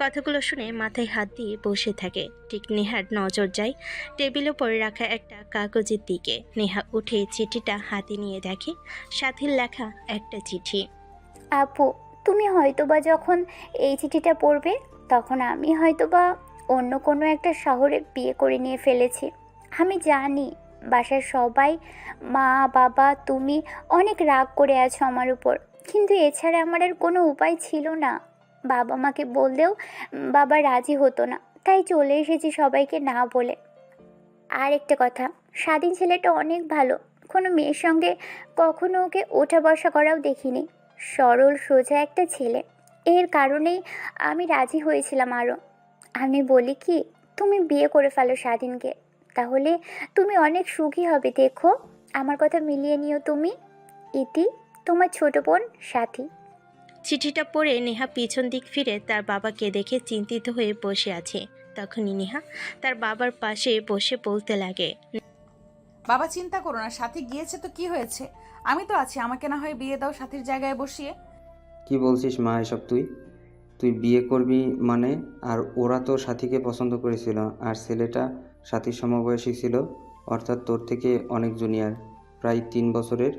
কথাগুলো শুনে মাথায় হাত দিয়ে বসে থাকে। ঠিক নেহার নজর যায় টেবিলের উপরে রাখা একটা কাগজের দিকে। নেহা উঠে চিঠিটা হাতে নিয়ে দেখে সাথীর লেখা একটা চিঠি। আপু, তুমি হয়তোবা যখন এই চিঠিটা পড়বে তখন আমি হয়তোবা অন্য কোনো একটা শহরে বিয়ে করে নিয়ে ফেলেছি। আমি জানি বাসার সবাই, মা বাবা, তুমি অনেক রাগ করে আছো আমার উপর, কিন্তু এছাড়া আমার আর কোনো উপায় ছিল না। বাবা মাকে বললেও বাবা রাজি হতো না, তাই চলে এসেছি সবাইকে না বলে। আর একটা কথা, স্বাধীন ছেলেটা অনেক ভালো, কোনো মেয়ের সঙ্গে কখনো ওকে ওঠা বসা করাও দেখিনি। সরল সোজা একটা ছেলে, এর কারণেই আমি রাজি হয়েছিলাম। আরও আমি বলি কি, তুমি বিয়ে করে ফেলো স্বাধীনকে, তাহলে তুমি অনেক সুখী হবে। দেখো, আমার কথা মিলিয়ে নিও তুমি। ইতি, তোমার ছোট বোন সাথী। চিঠিটা পড়ে নেহা পিছন দিক ফিরে তার বাবাকে দেখে চিন্তিত হয়ে বসে আছে। তখনই নেহা তার বাবার পাশে বসে বলতে লাগে, বাবা চিন্তা করো না, সাথী গিয়েছে তো কি হয়েছে, আমি তো আছি, আমাকে না হয় বিয়ে দাও সাথীর জায়গায় বসিয়ে। কি বলছিস মা এসব? তুই তুই বিয়ে করবি মানে? আর ওরা তো সাথীকে পছন্দ করেছিল, আর ছেলেটা সাথীর সমবয়সী ছিল, অর্থাৎ তোর থেকে অনেক জুনিয়র, প্রায় 3 বছরের।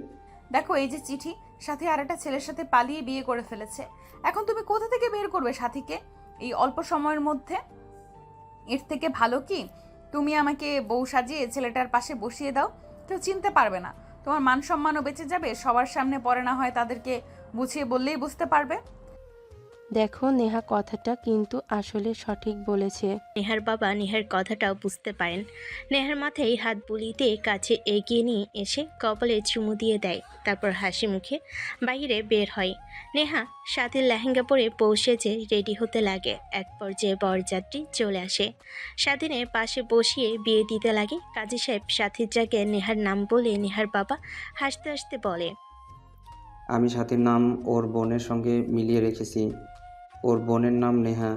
দেখো এই যে চিঠি, সাথী আর একটা ছেলের সাথে পালিয়ে বিয়ে করে ফেলেছে। এখন তুমি কোথা থেকে বের করবে সাথীকে এই অল্প সময়ের মধ্যে? এর থেকে ভালো কি তুমি আমাকে বউ সাজিয়ে ছেলেটার পাশে বসিয়ে দাও, কেউ চিনতে পারবে না, তোমার মান সম্মানও বেঁচে যাবে, সবার সামনে পরে না হয় তাদেরকে বুঝিয়ে বললেই বুঝতে পারবে। দেখো নেহা কথাটা কিন্তু আসলে সঠিক বলেছে। নেহার বাবা নেহার কথাটাও বুঝতে পারেন। নেহার মাথায় হাত বুলিয়ে দিয়ে কাছে এগিয়ে নিয়ে এসে কপালে চুমু দিয়ে দেয়। তারপর হাসি মুখে বাইরে বের হয়। নেহা সাথীর লেহেঙ্গা পরে পৌঁছে যে রেডি হতে লাগে। এক পর্যায়ে বরযাত্রী চলে আসে। স্বাধীনের পাশে বসিয়ে বিয়ে দিতে লাগে। কাজী সাহেব সাথীর জায়গায় নেহার নাম বলে নেহার বাবা হাসতে হাসতে বলে, আমি সাথীর নাম ওর বোনের সঙ্গে মিলিয়ে রেখেছি। ওর বোনের নাম নেহা,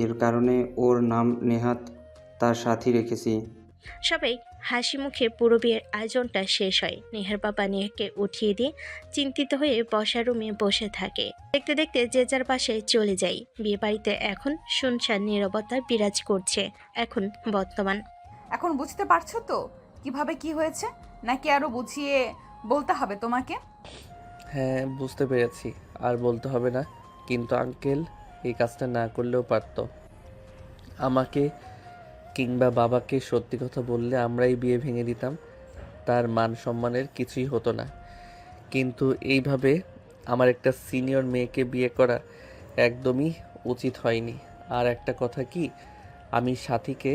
এর কারণে ওর নাম নেহাত, তার সাথী রেখেছি। সবাই হাসি মুখে পুরো বিয়ের আয়োজনটা শেষ হয়। নেহার বাবা নেহাকে উঠিয়ে দিয়ে চিন্তিত হয়ে বসার রুমে বসে থাকে। দেখতে দেখতে যে যার বাসায় চলে যায়। বিয়ে বাড়িতে এখন শুনশান নীরবতা বিরাজ করছে। এখন বর্তমান। এখন বুঝতে পারছো তো কিভাবে কি হয়েছে, নাকি আরো বুঝিয়ে বলতে হবে তোমাকে? হ্যাঁ, বুঝতে পেরেছি, আর বলতে হবে না। কিন্তু আঙ্কেল এই কাজটা না করলেও পারতো। আমাকে কিংবা বাবাকে সত্যি কথা বললে আমরাই বিয়ে ভেঙে দিতাম, তার মান সম্মানের কিছুই হতো না। কিন্তু এইভাবে আমার একটা সিনিয়র মেয়েকে বিয়ে করা একদমই উচিত হয়নি। আর একটা কথা কি, আমি সাথীকে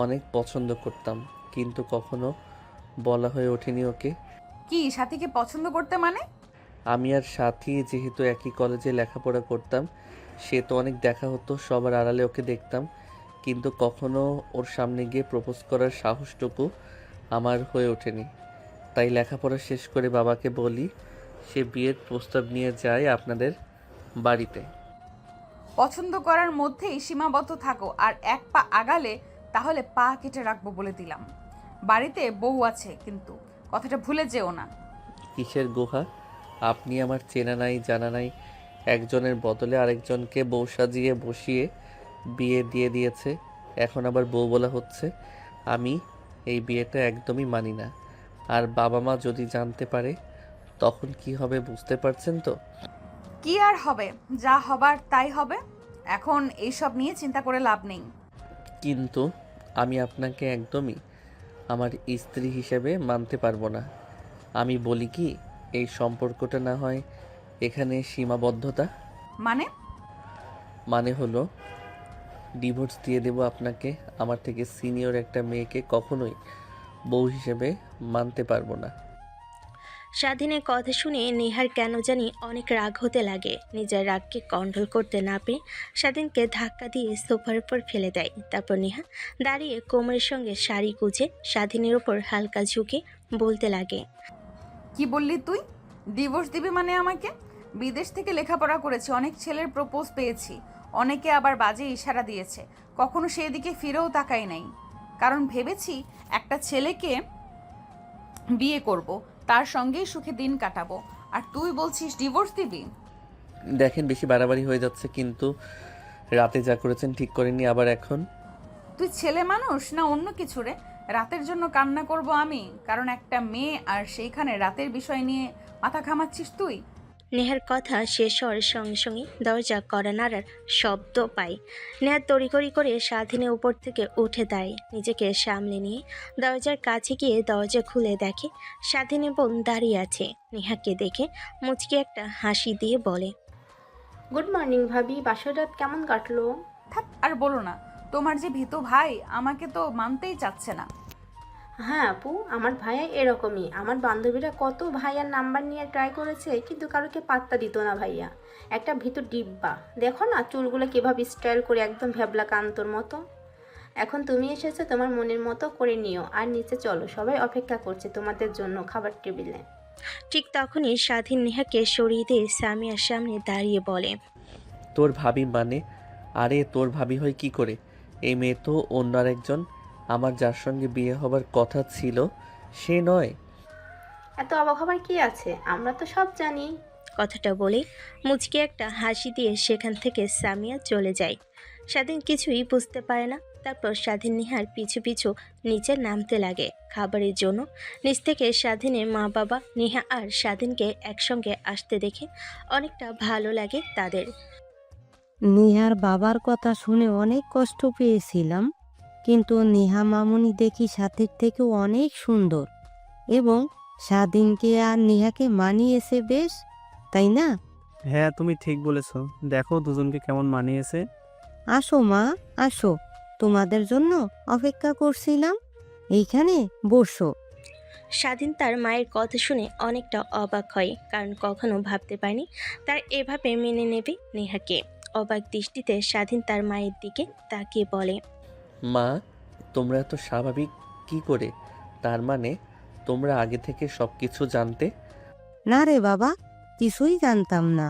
অনেক পছন্দ করতাম, কিন্তু কখনো বলা হয়ে ওঠেনি ওকে। কি সাথীকে পছন্দ করতে মানে? আমি আর সাথী যেহেতু একই কলেজে লেখাপড়া করতাম, সে তো অনেক দেখা হতো, সবার আড়ালে ওকে দেখতাম, কিন্তু কখনো ওর সামনে গিয়ে প্রপোজ করার সাহসটুকু আমার হয়ে ওঠেনি। তাই লেখাপড়া শেষ করে বাবাকে বলি সে বিয়ের প্রস্তাব নিয়ে যায় আপনাদের বাড়িতে। পছন্দ করার মধ্যেই সীমাবদ্ধ থাকো, আর এক পা আগালে তাহলে পা কেটে রাখবো বলে দিলাম। বাড়িতে বউ আছে কিন্তু, কথাটা ভুলে যেও না। কিসের গুহা? আপনি আমার চেনা নাই জানা নাই একজনের বদলে আরেকজনকে বউ সাজিয়ে বসিয়ে বিয়ে দিয়ে দিয়েছে, এখন আবার বউ বলা হচ্ছে। আমি এই বিয়েটা একদমই মানি না। আর বাবা মা যদি জানতে পারে তখন কি হবে বুঝতে পারছেন তো? কি আর হবে, যা হবার তাই হবে। এখন এইসব নিয়ে চিন্তা করে লাভ নেই। কিন্তু আমি আপনাকে একদমই আমার স্ত্রী হিসেবে মানতে পারবো না। আমি বলি কি, এই সম্পর্কটা না হয় এখানে সীমাবদ্ধতা। মানে? মানে হলো ডিভোর্স দিয়ে দেব আপনাকে। আমার থেকে সিনিয়র একটা মেয়েকে কখনোই বউ হিসেবে মানতে পারবো না। স্বাধীনের কথা শুনে নেহার কেন জানি অনেক রাগ হতে লাগে। নিজের রাগকে কন্ট্রোল করতে না পেরে স্বাধীনকে ধাক্কা দিয়ে সোফার উপর ফেলে দেয়। তারপর নেহা দাঁড়িয়ে কোমরের সঙ্গে শাড়ি গুজে স্বাধীনের ওপর হালকা ঝুঁকে বলতে লাগে, কি বললি তুই? ডিভোর্স দিবি মানে আমাকে? বিদেশ থেকে লেখাপড়া করেছি, অনেক ছেলের প্রপোজ পেয়েছি, অনেকে আবার বাজে ইশারা দিয়েছে, কখনো সেদিকে ফিরেও তাকাই নাই। কারণ ভেবেছি একটা ছেলেকে বিয়ে করব, তার সঙ্গেই সুখে দিন কাটাবো। আর তুই বলছিস ডিভোর্স দিবি? দেখেন বেশি বাড়াবাড়ি হয়ে যাচ্ছে, কিন্তু রাতে যা করেছেন ঠিক করেননি আবার এখন। তুই ছেলে মানুষ না অন্য কিছু রে? রাতের জন্য কান্না করব আমি, কারণ একটা মেয়ে, আর সেইখানে রাতের বিষয় নিয়ে মাথা ঘামাচ্ছিস তুই? নেহার কথা শেষ হওয়ার সঙ্গে সঙ্গে দরজা কড়া নাড়ার শব্দ পাই। নেহা তড়িঘড়ি করে স্বাধীনের উপর থেকে উঠে দাঁড়িয়ে নিজেকে সামলে নিয়ে দরজার কাছে গিয়ে দরজা খুলে দেখে স্বাধীনের বোন দাঁড়িয়ে আছে। নেহাকে দেখে মুচকি একটা হাসি দিয়ে বলে, গুড মর্নিং ভাবি, বাসর রাত কেমন কাটলো? থাক আর বলো না, তোমার যে ভীতু ভাই আমাকে তো মানতেই চাচ্ছে না। হ্যাঁ আপু, আমার ভাইয়া এরকমই। আমার বান্ধবীরা কত ভাইয়ার নাম্বার নিয়ে ট্রাই করেছে, কিন্তু কারোকে পাত্তা দিত না ভাইয়া। একটা ভীতু ডিব্বা, দেখো না চুলগুলো কীভাবে স্টাইল করে, একদম ভ্যাবলা কান্তর মতো। এখন তুমি এসেছো, তোমার মনের মতো করে নিও। আর নিচে চলো, সবাই অপেক্ষা করছে তোমাদের জন্য খাবার টেবিলে। ঠিক তখনই স্বাধীন নেহাকে সরিয়ে দিয়ে সামিয়ার সামনে দাঁড়িয়ে বলে, তোর ভাবি মানে? আরে তোর ভাবি হয় কি করে? এই মেয়ে তো অন্য আরেকজন। আমার যার সঙ্গে বিয়ে হবার কথা ছিল সে নয়। এত অবাক হবার কি আছে, আমরা তো সব জানি। কথাটা বলে মুচকি একটা হাসি দিয়ে সেখান থেকে সামিয়া চলে যায়। স্বাধীন কিছুই বুঝতে পারে না। তারপর স্বাধীন নেহার পিছু পিছু নিচে নামতে লাগে খাবারের জন্য। নিচ থেকে স্বাধীনের মা বাবা নেহা আর স্বাধীনকে একসঙ্গে আসতে দেখে অনেকটা ভালো লাগে তাদের। নেহার বাবার কথা শুনে অনেক কষ্ট পেয়েছিলাম, কিন্তু নেহা মামুনি দেখি সাথীর থেকেও অনেক সুন্দর, এবং স্বাধীনকে আর নেহাকে মানিয়েছে বেশ, তাই না? হ্যাঁ, তুমি ঠিক বলেছো। দেখো দুজনকে কেমন মানিয়েছে। আসো মা, আসো, তোমাদের জন্য অপেক্ষা করছিলাম, এইখানে বসো। স্বাধীন তার মায়ের কথা শুনে অনেকটা অবাক হয়, কারণ কখনো ভাবতে পারেনি তার এভাবে মেনে নেবে নেহাকে। অবাক দৃষ্টিতে স্বাধীন তার মায়ের দিকে তাকিয়ে বলে, মা, তোমরা এত স্বাভাবিক কি করে? তার মানে তোমরা আগে থেকে সব কিছু জানতে? না রে বাবা, কিছুই জানতাম না।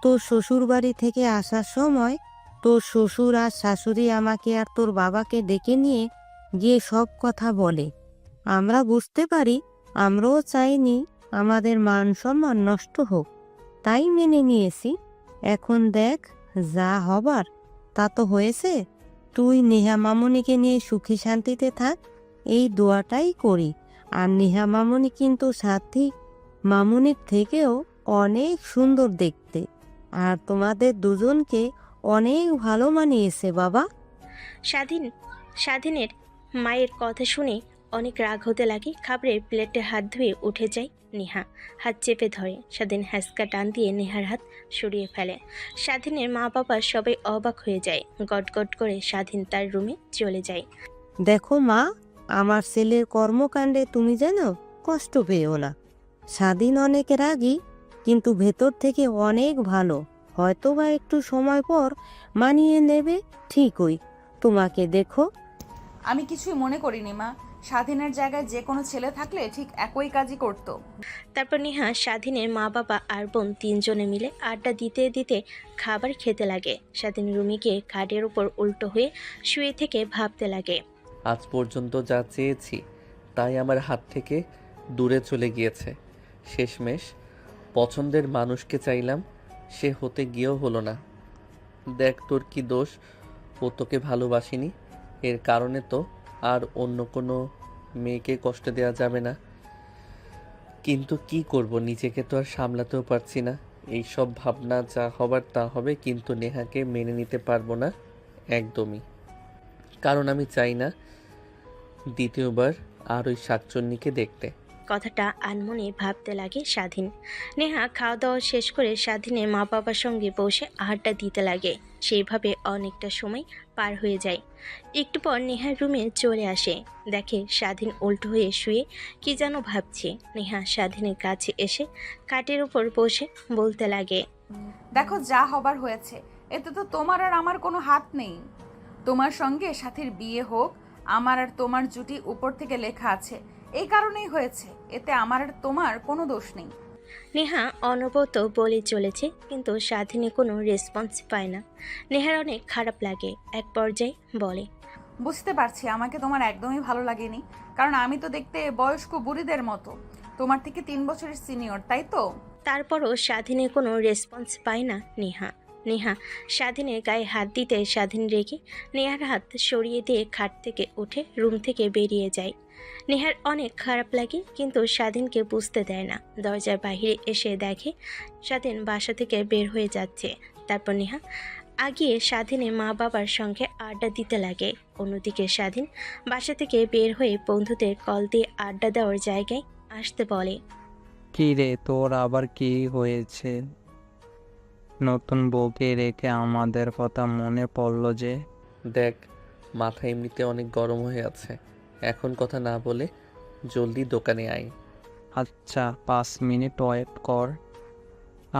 তোর শ্বশুর বাড়ি থেকে আসার সময় তোর শ্বশুর আর শাশুড়ি আমাকে আর তোর বাবাকে ডেকে নিয়ে গিয়ে সব কথা বলে। আমরা বুঝতে পারি, আমরাও চাইনি আমাদের মান সম্মান নষ্ট হোক, তাই মেনে নিয়েছি। এখন দেখ, যা হবার তা তো হয়েছে। তুই নেহা মামুনিকে নিয়ে সুখে শান্তিতে থাক, এই দোয়াটাই করি। আর নেহা মামুনি কিন্তু সাথী মামুনির থেকেও অনেক সুন্দর দেখতে, আর তোমাদের দুজনকে অনেক ভালো মানিয়েছে বাবা। স্বাধীনের মায়ের কথা শুনে অনেক রাগ হতে লাগে। খাবারের প্লেটে হাত ধুয়ে উঠে যায় নেহা, হাত চেপে ধরে। স্বাধীন হ্যাঁচকা টান দিয়ে নেহার হাত সরিয়ে ফেলে। স্বাধীনের মা বাবা সবাই অবাক হয়ে যায়। গটগট করে স্বাধীন তার রুমে চলে যায়। দেখো মা, আমার ছেলের কর্মকাণ্ডে তুমি যেন কষ্ট পেও না। স্বাধীন অনেক রাগী, কিন্তু ভেতর থেকে অনেক ভালো। হয়তো বা একটু সময় পর মানিয়ে নেবে ঠিকই। তোমাকে দেখো। আমি কিছুই মনে করিনি মা, স্বাধীনের জায়গায় যে কোনো ছেলে থাকলে ঠিক একই কাজই করতো। তারপর নেহা, স্বাধীনের মা বাবা আর বোন তিনজনে মিলে আড্ডা দিতে দিতে খাবার খেতে লাগে। স্বাধীন রুমে গিয়ে খাটের উপর উল্টো হয়ে শুয়ে থেকে ভাবতে লাগে, আজ পর্যন্ত যা চেয়েছি তাই আমার হাত থেকে দূরে চলে গিয়েছে। শেষমেশ পছন্দের মানুষকে চাইলাম, সে হতে গিয়েও হলো না। দেখ তোর কি দোষ, ও তোকে ভালোবাসিনি, এর কারণে তো আর অন্য কোনো মেয়েকে কষ্ট দেওয়া যাবে না। কিন্তু কি করব, নিজেকে তো আর সামলাতেও পারছি না। এই সব ভাবনা যা হবার তা হবে, কিন্তু নেহাকে মেনে নিতে পারবো না একদমই। কারণ আমি চাই না দ্বিতীয়বার আর ওই শাকচুন্নিকে দেখতে। কথাটা আনমনে ভাবতে লাগে স্বাধীন। নেহা খাওয়া দাওয়া শেষ করে স্বাধীনের মা বাবার সঙ্গে বসে আড্ডা দিতে লাগে। সেইভাবে অনেকটা সময় পার হয়ে যায়। একটু পর নেহার রুমে চলে আসে, দেখে স্বাধীন উল্টো হয়ে শুয়ে কি যেন ভাবছে। নেহা স্বাধীনের কাছে এসে খাটের উপর বসে বলতে লাগে, দেখো যা হবার হয়েছে, এতে তো তোমার আর আমার কোনো হাত নেই। তোমার সঙ্গে সাথীর বিয়ে হোক, আমার আর তোমার জুটি উপর থেকে লেখা আছে, এই কারণেই হয়েছে, এতে আমার আর তোমার কোনো দোষ নেই। নেহা অনবরত বলে চলেছে, কিন্তু স্বাধীনে কোনো রেসপন্স পায় না। নেহার অনেক খারাপ লাগে। এক পর্যায়ে বলে, বুঝতে পারছি আমাকে তোমার একদমই ভালো লাগেনি, কারণ আমি তো দেখতে বয়স্ক বুড়িদের মতো, তোমার থেকে 3 বছরের সিনিয়র, তাই তো? তারপরও স্বাধীনের কোনো রেসপন্স পায় না নেহা। নেহা স্বাধীনের গায়ে হাত দিতে স্বাধীন রেগে নেহার হাত সরিয়ে দিয়ে খাট থেকে উঠে রুম থেকে বেরিয়ে যায়। নেহার অনেক খারাপ লাগে, কিন্তু স্বাধীনকে বুঝতে দেয় না। দরজার বাইরে এসে দেখে স্বাধীন বাসা থেকে বের হয়ে যাচ্ছে। তারপর নেহা আগিয়ে স্বাধীনের মা বাবার সঙ্গে আড্ডা দিতে লাগে। অন্যদিকে স্বাধীন বাসা থেকে বের হয়ে বন্ধুদের কল দিয়ে আড্ডা দেওয়ার জায়গায় আসতে বলে। কি রে, তোর আবার কি হয়েছে? নতুন বউকে রেখে আমাদের কথা মনে পড়লো যে? দেখ, মাথা এমনিতে অনেক গরম হয়ে আছে, এখন কথা না বলে জলদি দোকানে আয়। আচ্ছা, 5 মিনিট ওয়েট কর,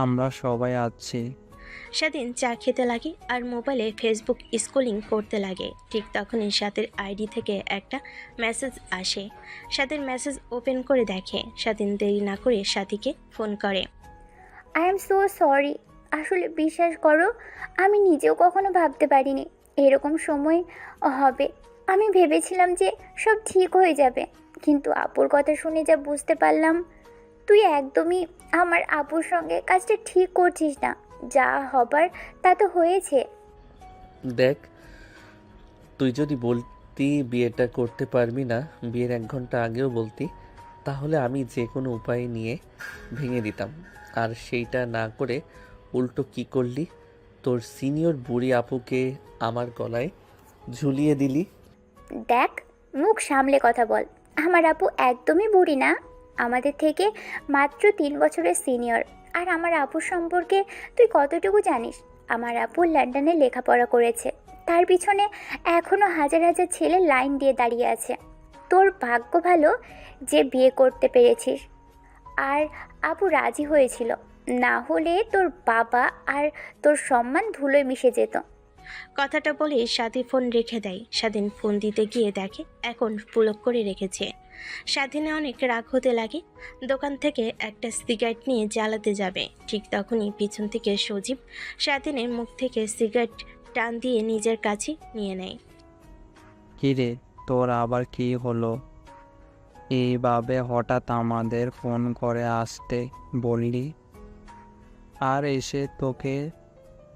আমরা সবাই আছি। স্বাধীন চা খেতে লাগে আর মোবাইলে ফেসবুক স্ক্রলিং করতে লাগে। ঠিক তখনই স্বাধীর আইডি থেকে একটা মেসেজ আসে। স্বাধীর মেসেজ ওপেন করে দেখে। স্বাধীন দেরি না করে সাথীকে ফোন করে। I am so sorry. আসলে বিশ্বাস করো, আমি নিজেও কখনো ভাবতে পারিনি এরকম সময় হবে। আমি ভেবেছিলাম যে সব ঠিক হয়ে যাবে, কিন্তু আপুর কথা শুনে যা বুঝতে পারলাম, তুই একদমই আমার আপুর সঙ্গে কাজটা ঠিক করছিস না। যা হবার তা তো হয়েছে। দেখ, তুই যদি বলতি বিয়েটা করতে পারবি না, বিয়ের 1 ঘন্টা আগেও বলতি, তাহলে আমি যে কোনো উপায় নিয়ে ভেঙে দিতাম। আর সেইটা না করে উল্টো কি করলি, তোর সিনিয়র বুড়ি আপুকে আমার গলায় ঝুলিয়ে দিলি। দেখ, মুখ সামলে কথা বল। আমার আপু একদমই বুড়ি না, আমাদের থেকে মাত্র 3 বছরের সিনিয়র। আর আমার আপুর সম্পর্কে তুই কতটুকু জানিস? আমার আপু লন্ডনে লেখাপড়া করেছে, তার পিছনে এখনও হাজার হাজার ছেলে লাইন দিয়ে দাঁড়িয়ে আছে। তোর ভাগ্য ভালো যে বিয়ে করতে পেরেছিস। আর আপু রাজি হয়েছিল, না হলে তোর বাবা আর তোর সম্মান ধুলোয় মিশে যেত। কথাটা বলে স্বাধীন ফোন রেখে দেয়। স্বাধীন ফোন দিতে গিয়ে দেখে এখন পুলক করে রেখেছে। স্বাধীনে অনেক রাগ হতে লাগে। দোকান থেকে একটা সিগারেট নিয়ে জ্বালাতে যাবে, ঠিক তখনই পিছন থেকে সজীব স্বাধীনের মুখ থেকে সিগারেট টান দিয়ে নিজের কাছে নিয়ে নেয়। কি রে, তোর আবার কি হলো? এইভাবে হঠাৎ আমাদের ফোন করে আসতে বললি, আর এসে তোকে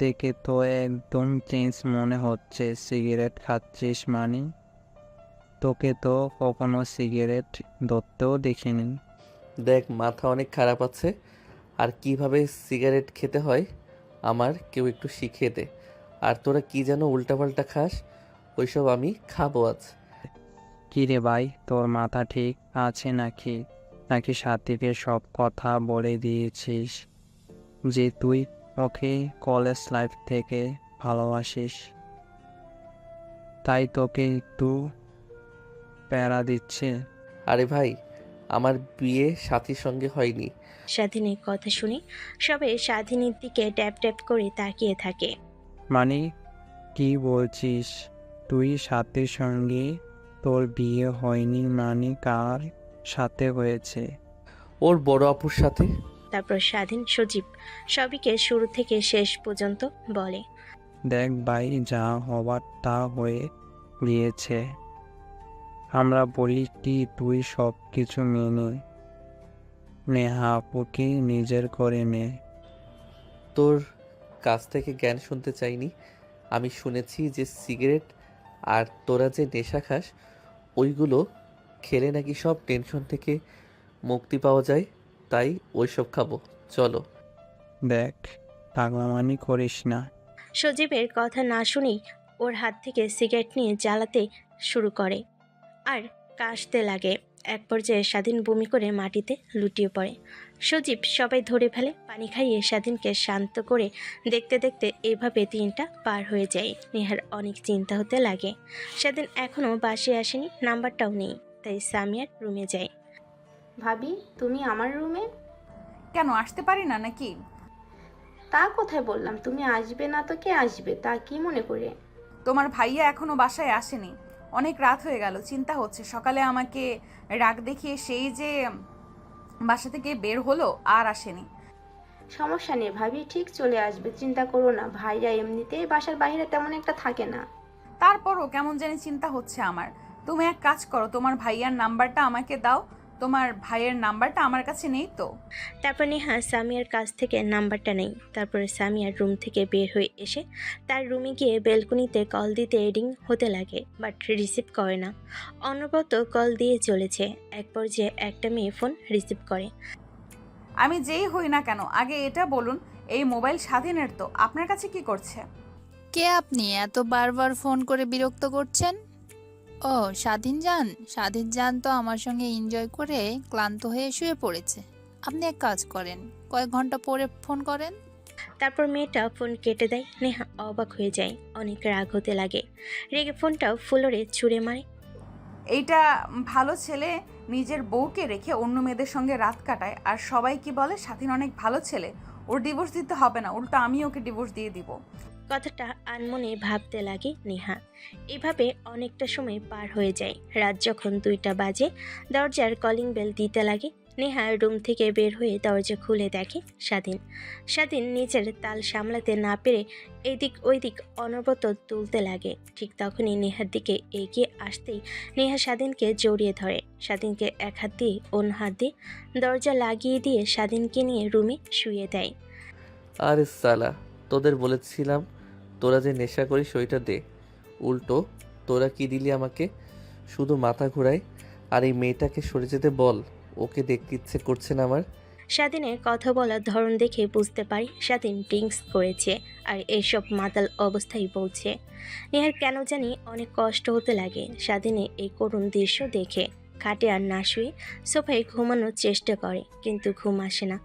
দেখে তো একদম চেঞ্জ মনে হচ্ছে। সিগারেট খাচ্ছিস মানে? তোকে তো কখনো সিগারেট ধরতেও দেখিনি। দেখ, মাথা অনেক খারাপ আছে, আর কিভাবে সিগারেট খেতে হয় আমার কেউ একটু শিখিয়ে দে। আর তোরা কি যেন উল্টাপাল্টা খাস, ওইসব আমি খাবো আজ। কি রে ভাই, তোর মাথা ঠিক আছে নাকি? নাকি সাথীকে সব কথা বলে দিয়েছিস যে তুই ওকে কলেজ লাইফ থেকে ভালোবাসিস, তাই তোকে একটু প্যারা দিচ্ছে? আরে ভাই, আমার বিয়ে সাথীর সঙ্গে হয়নি। স্বাধীনের কথা শুনে সবাই স্বাধীনের দিকে ট্যাপ ট্যাপ করে তাকিয়ে থাকে। মানে কি বলছিস? তুই সাথীর সঙ্গে তোর বিয়ে হয়নি মানে কার সাথে হয়েছে? ওর বড় আপুর সাথে। তারপর স্বাধীন সজীব সবিকে শুরু থেকে শেষ পর্যন্ত বলে। দেখ ভাই, যা হবার তা হয়ে গিয়েছে। আমরা বলি কি, তুই সব কিছু মেনে নেহা আপুকে নিজের করে নে। তোর কাছ থেকে জ্ঞান শুনতে চাইনি, আমি শুনেছি যে সিগারেট আর তোরা যে নেশা খাস ওইগুলো খেলে নাকি সব টেনশন থেকে মুক্তি পাওয়া যায়, তাই ওইসব খাবো। চলো। দেখ, পাগলামানি করিস না। সজীবের কথা না শুনেই ওর হাত থেকে সিগারেট নিয়ে জ্বালাতে শুরু করে আর কাশতে লাগে। এক পর্যায়ে স্বাধীন বমি করে মাটিতে লুটিয়ে পড়ে। সজীব সবাই ধরে ফেলে, পানি খাইয়ে স্বাধীনকে শান্ত করে দেখতে দেখতে এইভাবে দিনটা পার হয়ে যায়। নেহার অনেক চিন্তা হতে লাগে। স্বাধীন এখনও বাসে আসেনি, নাম্বারটাও নেই, তাই সামিয়ার রুমে যায়। ভাবি, তুমি আমার রুমে? কেন আসতে পারি না নাকি? তা কোথায় বললাম, তুমি আসবে না তো কে আসবে, তা কি মনে করে? তোমার ভাইয়া এখনো বাসায় আসেনি, অনেক রাত হয়ে গেল, চিন্তা হচ্ছে। সকালে আমাকে রাগ দেখিয়ে সেই যে বাসা থেকে বের হলো আর আসেনি। সমস্যা নেই ভাবি, ঠিক চলে আসবে, চিন্তা করো না। ভাইয়া এমনিতেই বাসার বাইরে তেমন একটা থাকে না। তারপরও কেমন জানি চিন্তা হচ্ছে আমার। তুমি এক কাজ করো, তোমার ভাইয়ার নাম্বারটা আমাকে দাও। তোমার ভাইয়ের নাম্বারটা আমার কাছে নেই তো। তারপর নেহা সামিয়ার কাছ থেকে নাম্বারটা নেই। তারপরে সামিয়ার রুম থেকে বের হয়ে এসে তার রুমে গিয়ে বেলকনিতে কল দিতে রিং হতে লাগে, বাট রিসিভ করে না। অনবরত কল দিয়ে চলেছে। এক পর্যায়ে একটা মেয়ে ফোন রিসিভ করে। আমি যেই হই না কেন, আগে এটা বলুন, এই মোবাইল স্বাধীনের তো, আপনার কাছে কি করছে? কে আপনি এত বারবার ফোন করে বিরক্ত করছেন? ও স্বাধীন যান তো আমার সঙ্গে এনজয় করে ক্লান্ত হয়ে শুয়ে পড়েছে। আপনি এক কাজ করেন, কয়েক ঘন্টা পরে ফোন করেন। তারপর মেয়েটা ফোন কেটে দেয়। নেহা অবাক হয়ে যায়, অনেক রাগ হতে লাগে। রেগে ফোনটাও ফ্লোরে ছুঁড়ে মারে। এইটা ভালো ছেলে নিজের বউকে রেখে অন্য মেয়েদের সঙ্গে রাত কাটায়, আর সবাই কি বলে স্বাধীন অনেক ভালো ছেলে, ওর ডিভোর্স দিতে হবে না, উল্টো আমি ওকে ডিভোর্স দিয়ে দিব। কথাটা আনমনে ভাবতে লাগে নেহা। এভাবে অনেকটা সময় পার হয়ে যায়। রাত যখন 2টা বাজে, দরজার কলিং বেল দিতে লাগে। নেহা রুম থেকে বের হয়ে দরজা খুলে দেখে স্বাধীন নিজের তাল সামলাতে না পেরে এদিক ওইদিক অনবরত তুলতে লাগে। ঠিক তখনই নেহার দিকে এগিয়ে আসতেই নেহা স্বাধীনকে জড়িয়ে ধরে। স্বাধীনকে এক হাত দিয়ে অন্য হাত দিয়ে দরজা লাগিয়ে দিয়ে স্বাধীনকে নিয়ে রুমে শুয়ে দেয়। আরে সালা, তোদের বলেছিলাম তোরা যে নেশা করিস ওইটা দে, উল্টো তোরা কি দিলি আমাকে? শুধু মাথা ঘোরায়। আর এই মেয়েটাকে সরে যেতে বল, ওকে দেখতে ইচ্ছে করছে না আমার। স্বাধীনের কথা বলার ধরন দেখে বুঝতে পারি স্বাধীন ড্রিঙ্কস করেছে আর এইসব মাতাল অবস্থায় বলছে। নেহার কেন জানি অনেক কষ্ট হতে লাগে স্বাধীনের এই করুণ দৃশ্য দেখে। খাটে আর না শুয়ে সোফায় ঘুমানোর চেষ্টা করে, কিন্তু ঘুম আসে না।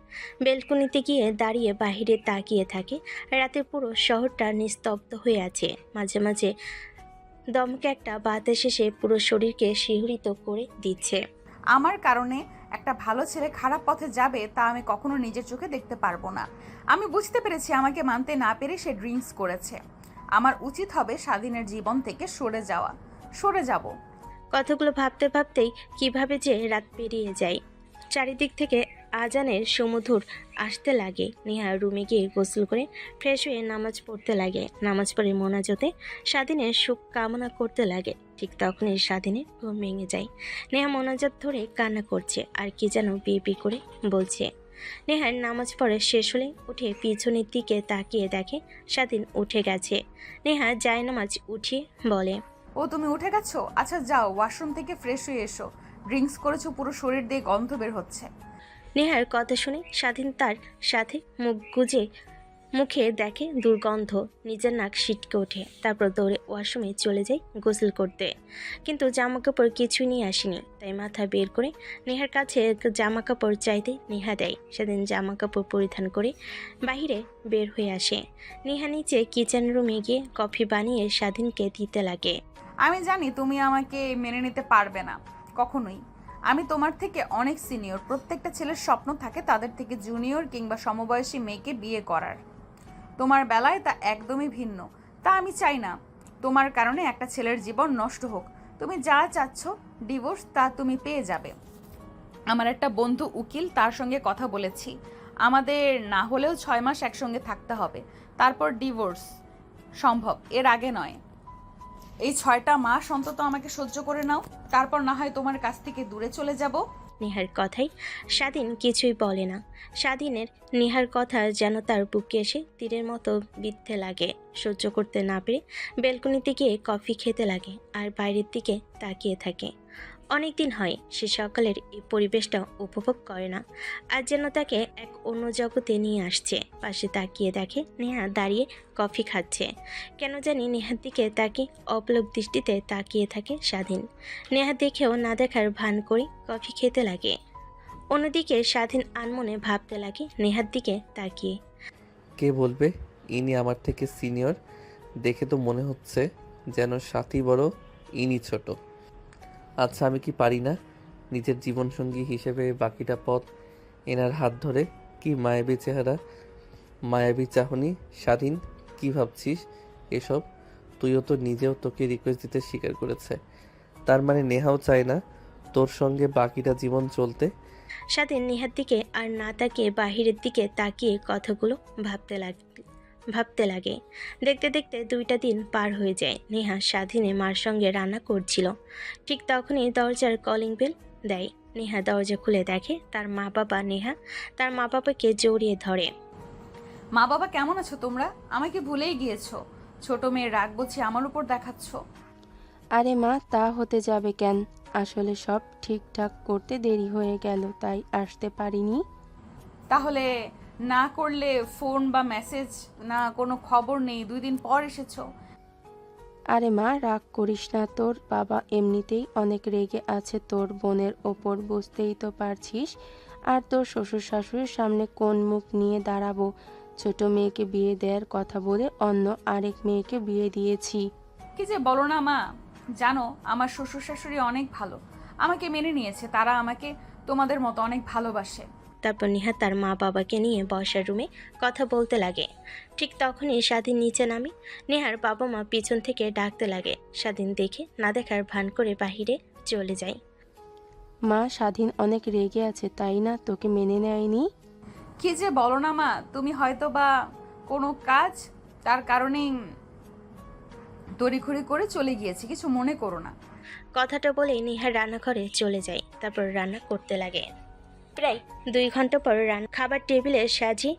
বেলকনিতে গিয়ে দাঁড়িয়ে বাহিরে তাকিয়ে থাকে। রাতে পুরো শহরটা নিস্তব্ধ হয়ে আছে। মাঝে মাঝে দমকে একটা বাতাস এসে পুরো শরীরকে শিহরিত করে দিচ্ছে। আমার কারণে একটা ভালো ছেলে খারাপ পথে যাবে, তা আমি কখনো নিজের চোখে দেখতে পারবো না। আমি বুঝতে পেরেছি আমাকে মানতে না পেরে সে ড্রিঙ্কস করেছে। আমার উচিত হবে স্বাধীনের জীবন থেকে সরে যাব। কথাগুলো ভাবতে ভাবতেই কিভাবে যে রাত পেরিয়ে যায়। চারিদিক থেকে আজানের সুমধুর আসতে লাগে। নেহা রুমে গিয়ে গোসল করে ফ্রেশ হয়ে নামাজ পড়তে লাগে। নামাজ পড়ে মোনাজাতে স্বাধীনের সুখ কামনা করতে লাগে। ঠিক তখনই স্বাধীনের ঘুম ভেঙে যায়। নেহা মোনাজাত ধরে কান্না করছে আর কি যেন বিপি করে বলছে। নেহার নামাজ পড়ে শেষ হলে উঠে পিছনের দিকে তাকিয়ে দেখে স্বাধীন উঠে গেছে। নেহা জায়নামাজ উঠিয়ে বলে, ও তুমি উঠে গেছো? আচ্ছা যাও, ওয়াশরুম থেকে ফ্রেশ হয়ে এসো। ড্রিঙ্কস করেছো, পুরো শরীর দিয়ে গন্ধ বের হচ্ছে। নেহার কথা শুনে স্বাধীন তার সাথে মুখ গুজে মুখে দেখে দুর্গন্ধ। নিজের নাক সিটকে ওঠে। তারপর দৌড়ে ওয়াশরুমে চলে যায় গোসল করতে। কিন্তু জামা কাপড় কিছুই নিয়ে আসেনি, তাই মাথা বের করে নেহার কাছে জামা কাপড় চাইতে নেহা দেয়। সেদিন জামা কাপড় পরিধান করে বাহিরে বের হয়ে আসে। নেহা নিচে কিচেন রুমে গিয়ে কফি বানিয়ে স্বাধীনকে দিতে লাগে। আমি জানি তুমি আমাকে মেনে নিতে পারবে না কখনোই। আমি তোমার থেকে অনেক সিনিয়র। প্রত্যেকটা ছেলের স্বপ্ন থাকে তাদের থেকে জুনিয়র কিংবা সমবয়সী মেয়েকে বিয়ে করার। তোমার বেলায় তা একদমই ভিন্ন। তা আমি চাই না তোমার কারণে একটা ছেলের জীবন নষ্ট হোক। তুমি যা চাচ্ছ ডিভোর্স, তা তুমি পেয়ে যাবে। আমার একটা বন্ধু উকিল, তার সঙ্গে কথা বলেছি। আমাদের না হলেও 6 মাস একসঙ্গে থাকতে হবে, তারপর ডিভোর্স সম্ভব, এর আগে নয়। এই 6টা মাস অন্তত আমাকে সহ্য করে নাও, তারপর না হয় তোমার কাছ থেকে দূরে চলে যাব। নেহার কথাই। স্বাধীন কিছুই বলে না। স্বাধীনের নেহার কথা যেন তার বুকে এসে তীরের মতো বিঁধতে লাগে। সহ্য করতে না পেরে বেলকনিতে গিয়ে কফি খেতে লাগে আর বাইরের দিকে তাকিয়ে থাকে। অনেক দিন হয় সে সকালের এই পরিবেশটা উপভোগ করে না। আজ যেন তাকে এক অন্য জগতে নিয়ে আসছে। পাশে তাকিয়ে দেখে নেহা দাঁড়িয়ে কফি খাচ্ছে। কেন জানি নেহার দিকে তাকে অপলক দৃষ্টিতে তাকিয়ে থাকে স্বাধীন। নেহা দেখেও না দেখার ভান করে কফি খেতে লাগে। অন্যদিকে স্বাধীন আনমনে ভাবতে লাগে নেহার দিকে তাকিয়ে। কে বলবে ইনি আমার থেকে সিনিয়র? দেখে তো মনে হচ্ছে যেন সাথী বড়, ইনি ছোট। আচ্ছা, আমি কি পারি না নিজের জীবনসঙ্গী হিসেবে বাকিটা পথ এনার হাত ধরে? কি মায়াবী চেহারা, মায়াবী চাহনি। স্বাধীন, কি ভাবছিস এসব? তুইও তো নিজেও তোকে রিকোয়েস্ট দিতে স্বীকার করেছে। তার মানে নেহাও চায় না তোর সঙ্গে বাকিটা জীবন চলতে? স্বাধীন নেহার দিকে আর না তাকিয়ে বাহিরের দিকে তাকিয়ে কথাগুলো ভাবতে লাগে। দেখতে দেখতে 2টা দিন পার হয়ে যায়। নেহা স্বাধীনে মার সঙ্গে রান্না করছিল। ঠিক তখনই দরজার কলিং বেল দেয়। নেহা দরজা খুলে দেখে তার মা বাবা। নেহা তার মা বাবাকে জড়িয়ে ধরে। মা বাবা কেমন আছো তোমরা? আমাকে ভুলেই গিয়েছো। ছোট মেয়ের রাগ বুঝি আমার উপর দেখাচ্ছ? আরে মা, তা হতে যাবে কেন? আসলে সব ঠিকঠাক করতে দেরি হয়ে গেল, তাই আসতে পারিনি। তাহলে না করলে ফোন বা মেসেজ, না কোনো খবর নেই, 2 দিন পর এসেছো। আরে মা, রাগ করিস না। তোর বাবা এমনিতেই অনেক রেগে আছে তোর বোনের ওপর, বুঝতেই তো পারছিস। আর তোর শ্বশুর শাশুড়ির সামনে কোন মুখ নিয়ে দাঁড়াবো? ছোট মেয়েকে বিয়ে দেওয়ার কথা বলে অন্য আরেক মেয়েকে বিয়ে দিয়েছি। কি যে বলো না মা। জানো, আমার শ্বশুর শাশুড়ি অনেক ভালো, আমাকে মেনে নিয়েছে। তারা আমাকে তোমাদের মতো অনেক ভালোবাসে। তারপর নেহা তার মা বাবাকে নিয়ে বসার রুমে কথা বলতে লাগে। ঠিক তখনই স্বাধীন নিচে নামে। নেহার বাবা মা পিছন থেকে ডাকতে লাগে। স্বাধীন দেখে না দেখার ভান করে বাহিরে চলে যায়। মা, স্বাধীন অনেক রেগে আছে, তাই না? তোকে মেনে নেয়নি? কি যে বলো না মা, তুমি হয়তো বা কোনো কাজ, তার কারণেই তড়িঘড়ি করে চলে গিয়েছি, কিছু মনে করো না। কথাটা বলেই নেহার রান্নাঘরে চলে যায়। তারপর রান্না করতে লাগে। প্রায় 2 ঘন্টা পর খাবার টেবিলে সাজিয়ে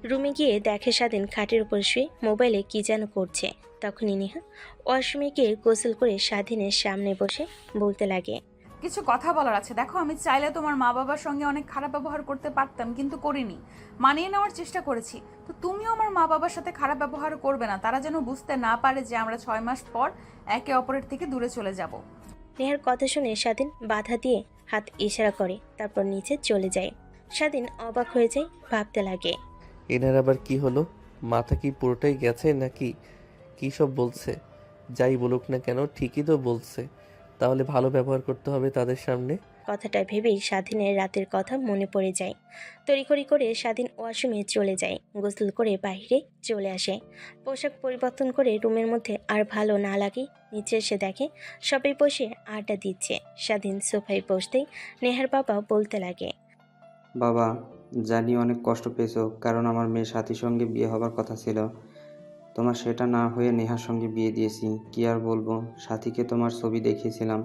রুমে গিয়ে দেখে স্বাধীন খাটের উপর শুয়ে মোবাইলে কি যেন করছে। তখনই নেহা ওয়াশরুমে গিয়ে গোসল করে স্বাধীনের সামনে বসে বলতে লাগে। কিছু কথা বলার আছে। দেখো, আমি চাইলে তোমার মা বাবার সঙ্গে অনেক খারাপ ব্যবহার করতে পারতাম, কিন্তু করিনি। মানিয়ে নেওয়ার চেষ্টা করেছি। তো তুমিও আমার মা বাবার সাথে খারাপ ব্যবহার করবে না। তারা যেন বুঝতে না পারে যে আমরা 6 মাস পর একে অপরের থেকে দূরে চলে যাব। নেহার কথা শুনে স্বাধীন বাধা দিয়ে হাত ইশারা করে, তারপর নিচে চলে যায়। স্বাধীন অবাক হয়ে যায়, ভাবতে লাগে। এনার আবার কি হলো? মাথা কি পুরোটাই গেছে নাকি? কী সব বলছে? যাই বলুক না কেন, ঠিকই তো বলছে। তাহলে ভালো ব্যবহার করতে হবে তাদের সামনে। কথাটা ভেবেই স্বাধীনের রাতের কথা মনে পড়ে যায়। তড়িঘড়ি করে স্বাধীন ওয়াশরুমে চলে যায়। গোসল করে বাইরে চলে আসে। পোশাক পরিবর্তন করে রুমের মধ্যে আর ভালো না লাগে নিচে এসে দেখে সবাই বসে আড্ডা দিচ্ছে। স্বাধীন সোফায় বসতেই নেহার বাবা বলতে লাগে। বাবা, জানি অনেক কষ্ট পেয়েছো, কারণ আমার মেয়ে সাথীর সঙ্গে বিয়ে হবার কথা ছিল। তোমার সেটা না হয়ে নেহার সঙ্গে বিয়ে দিয়েছি। কি আর বলবো, সাথীকে তোমার ছবি দেখিয়েছিলাম।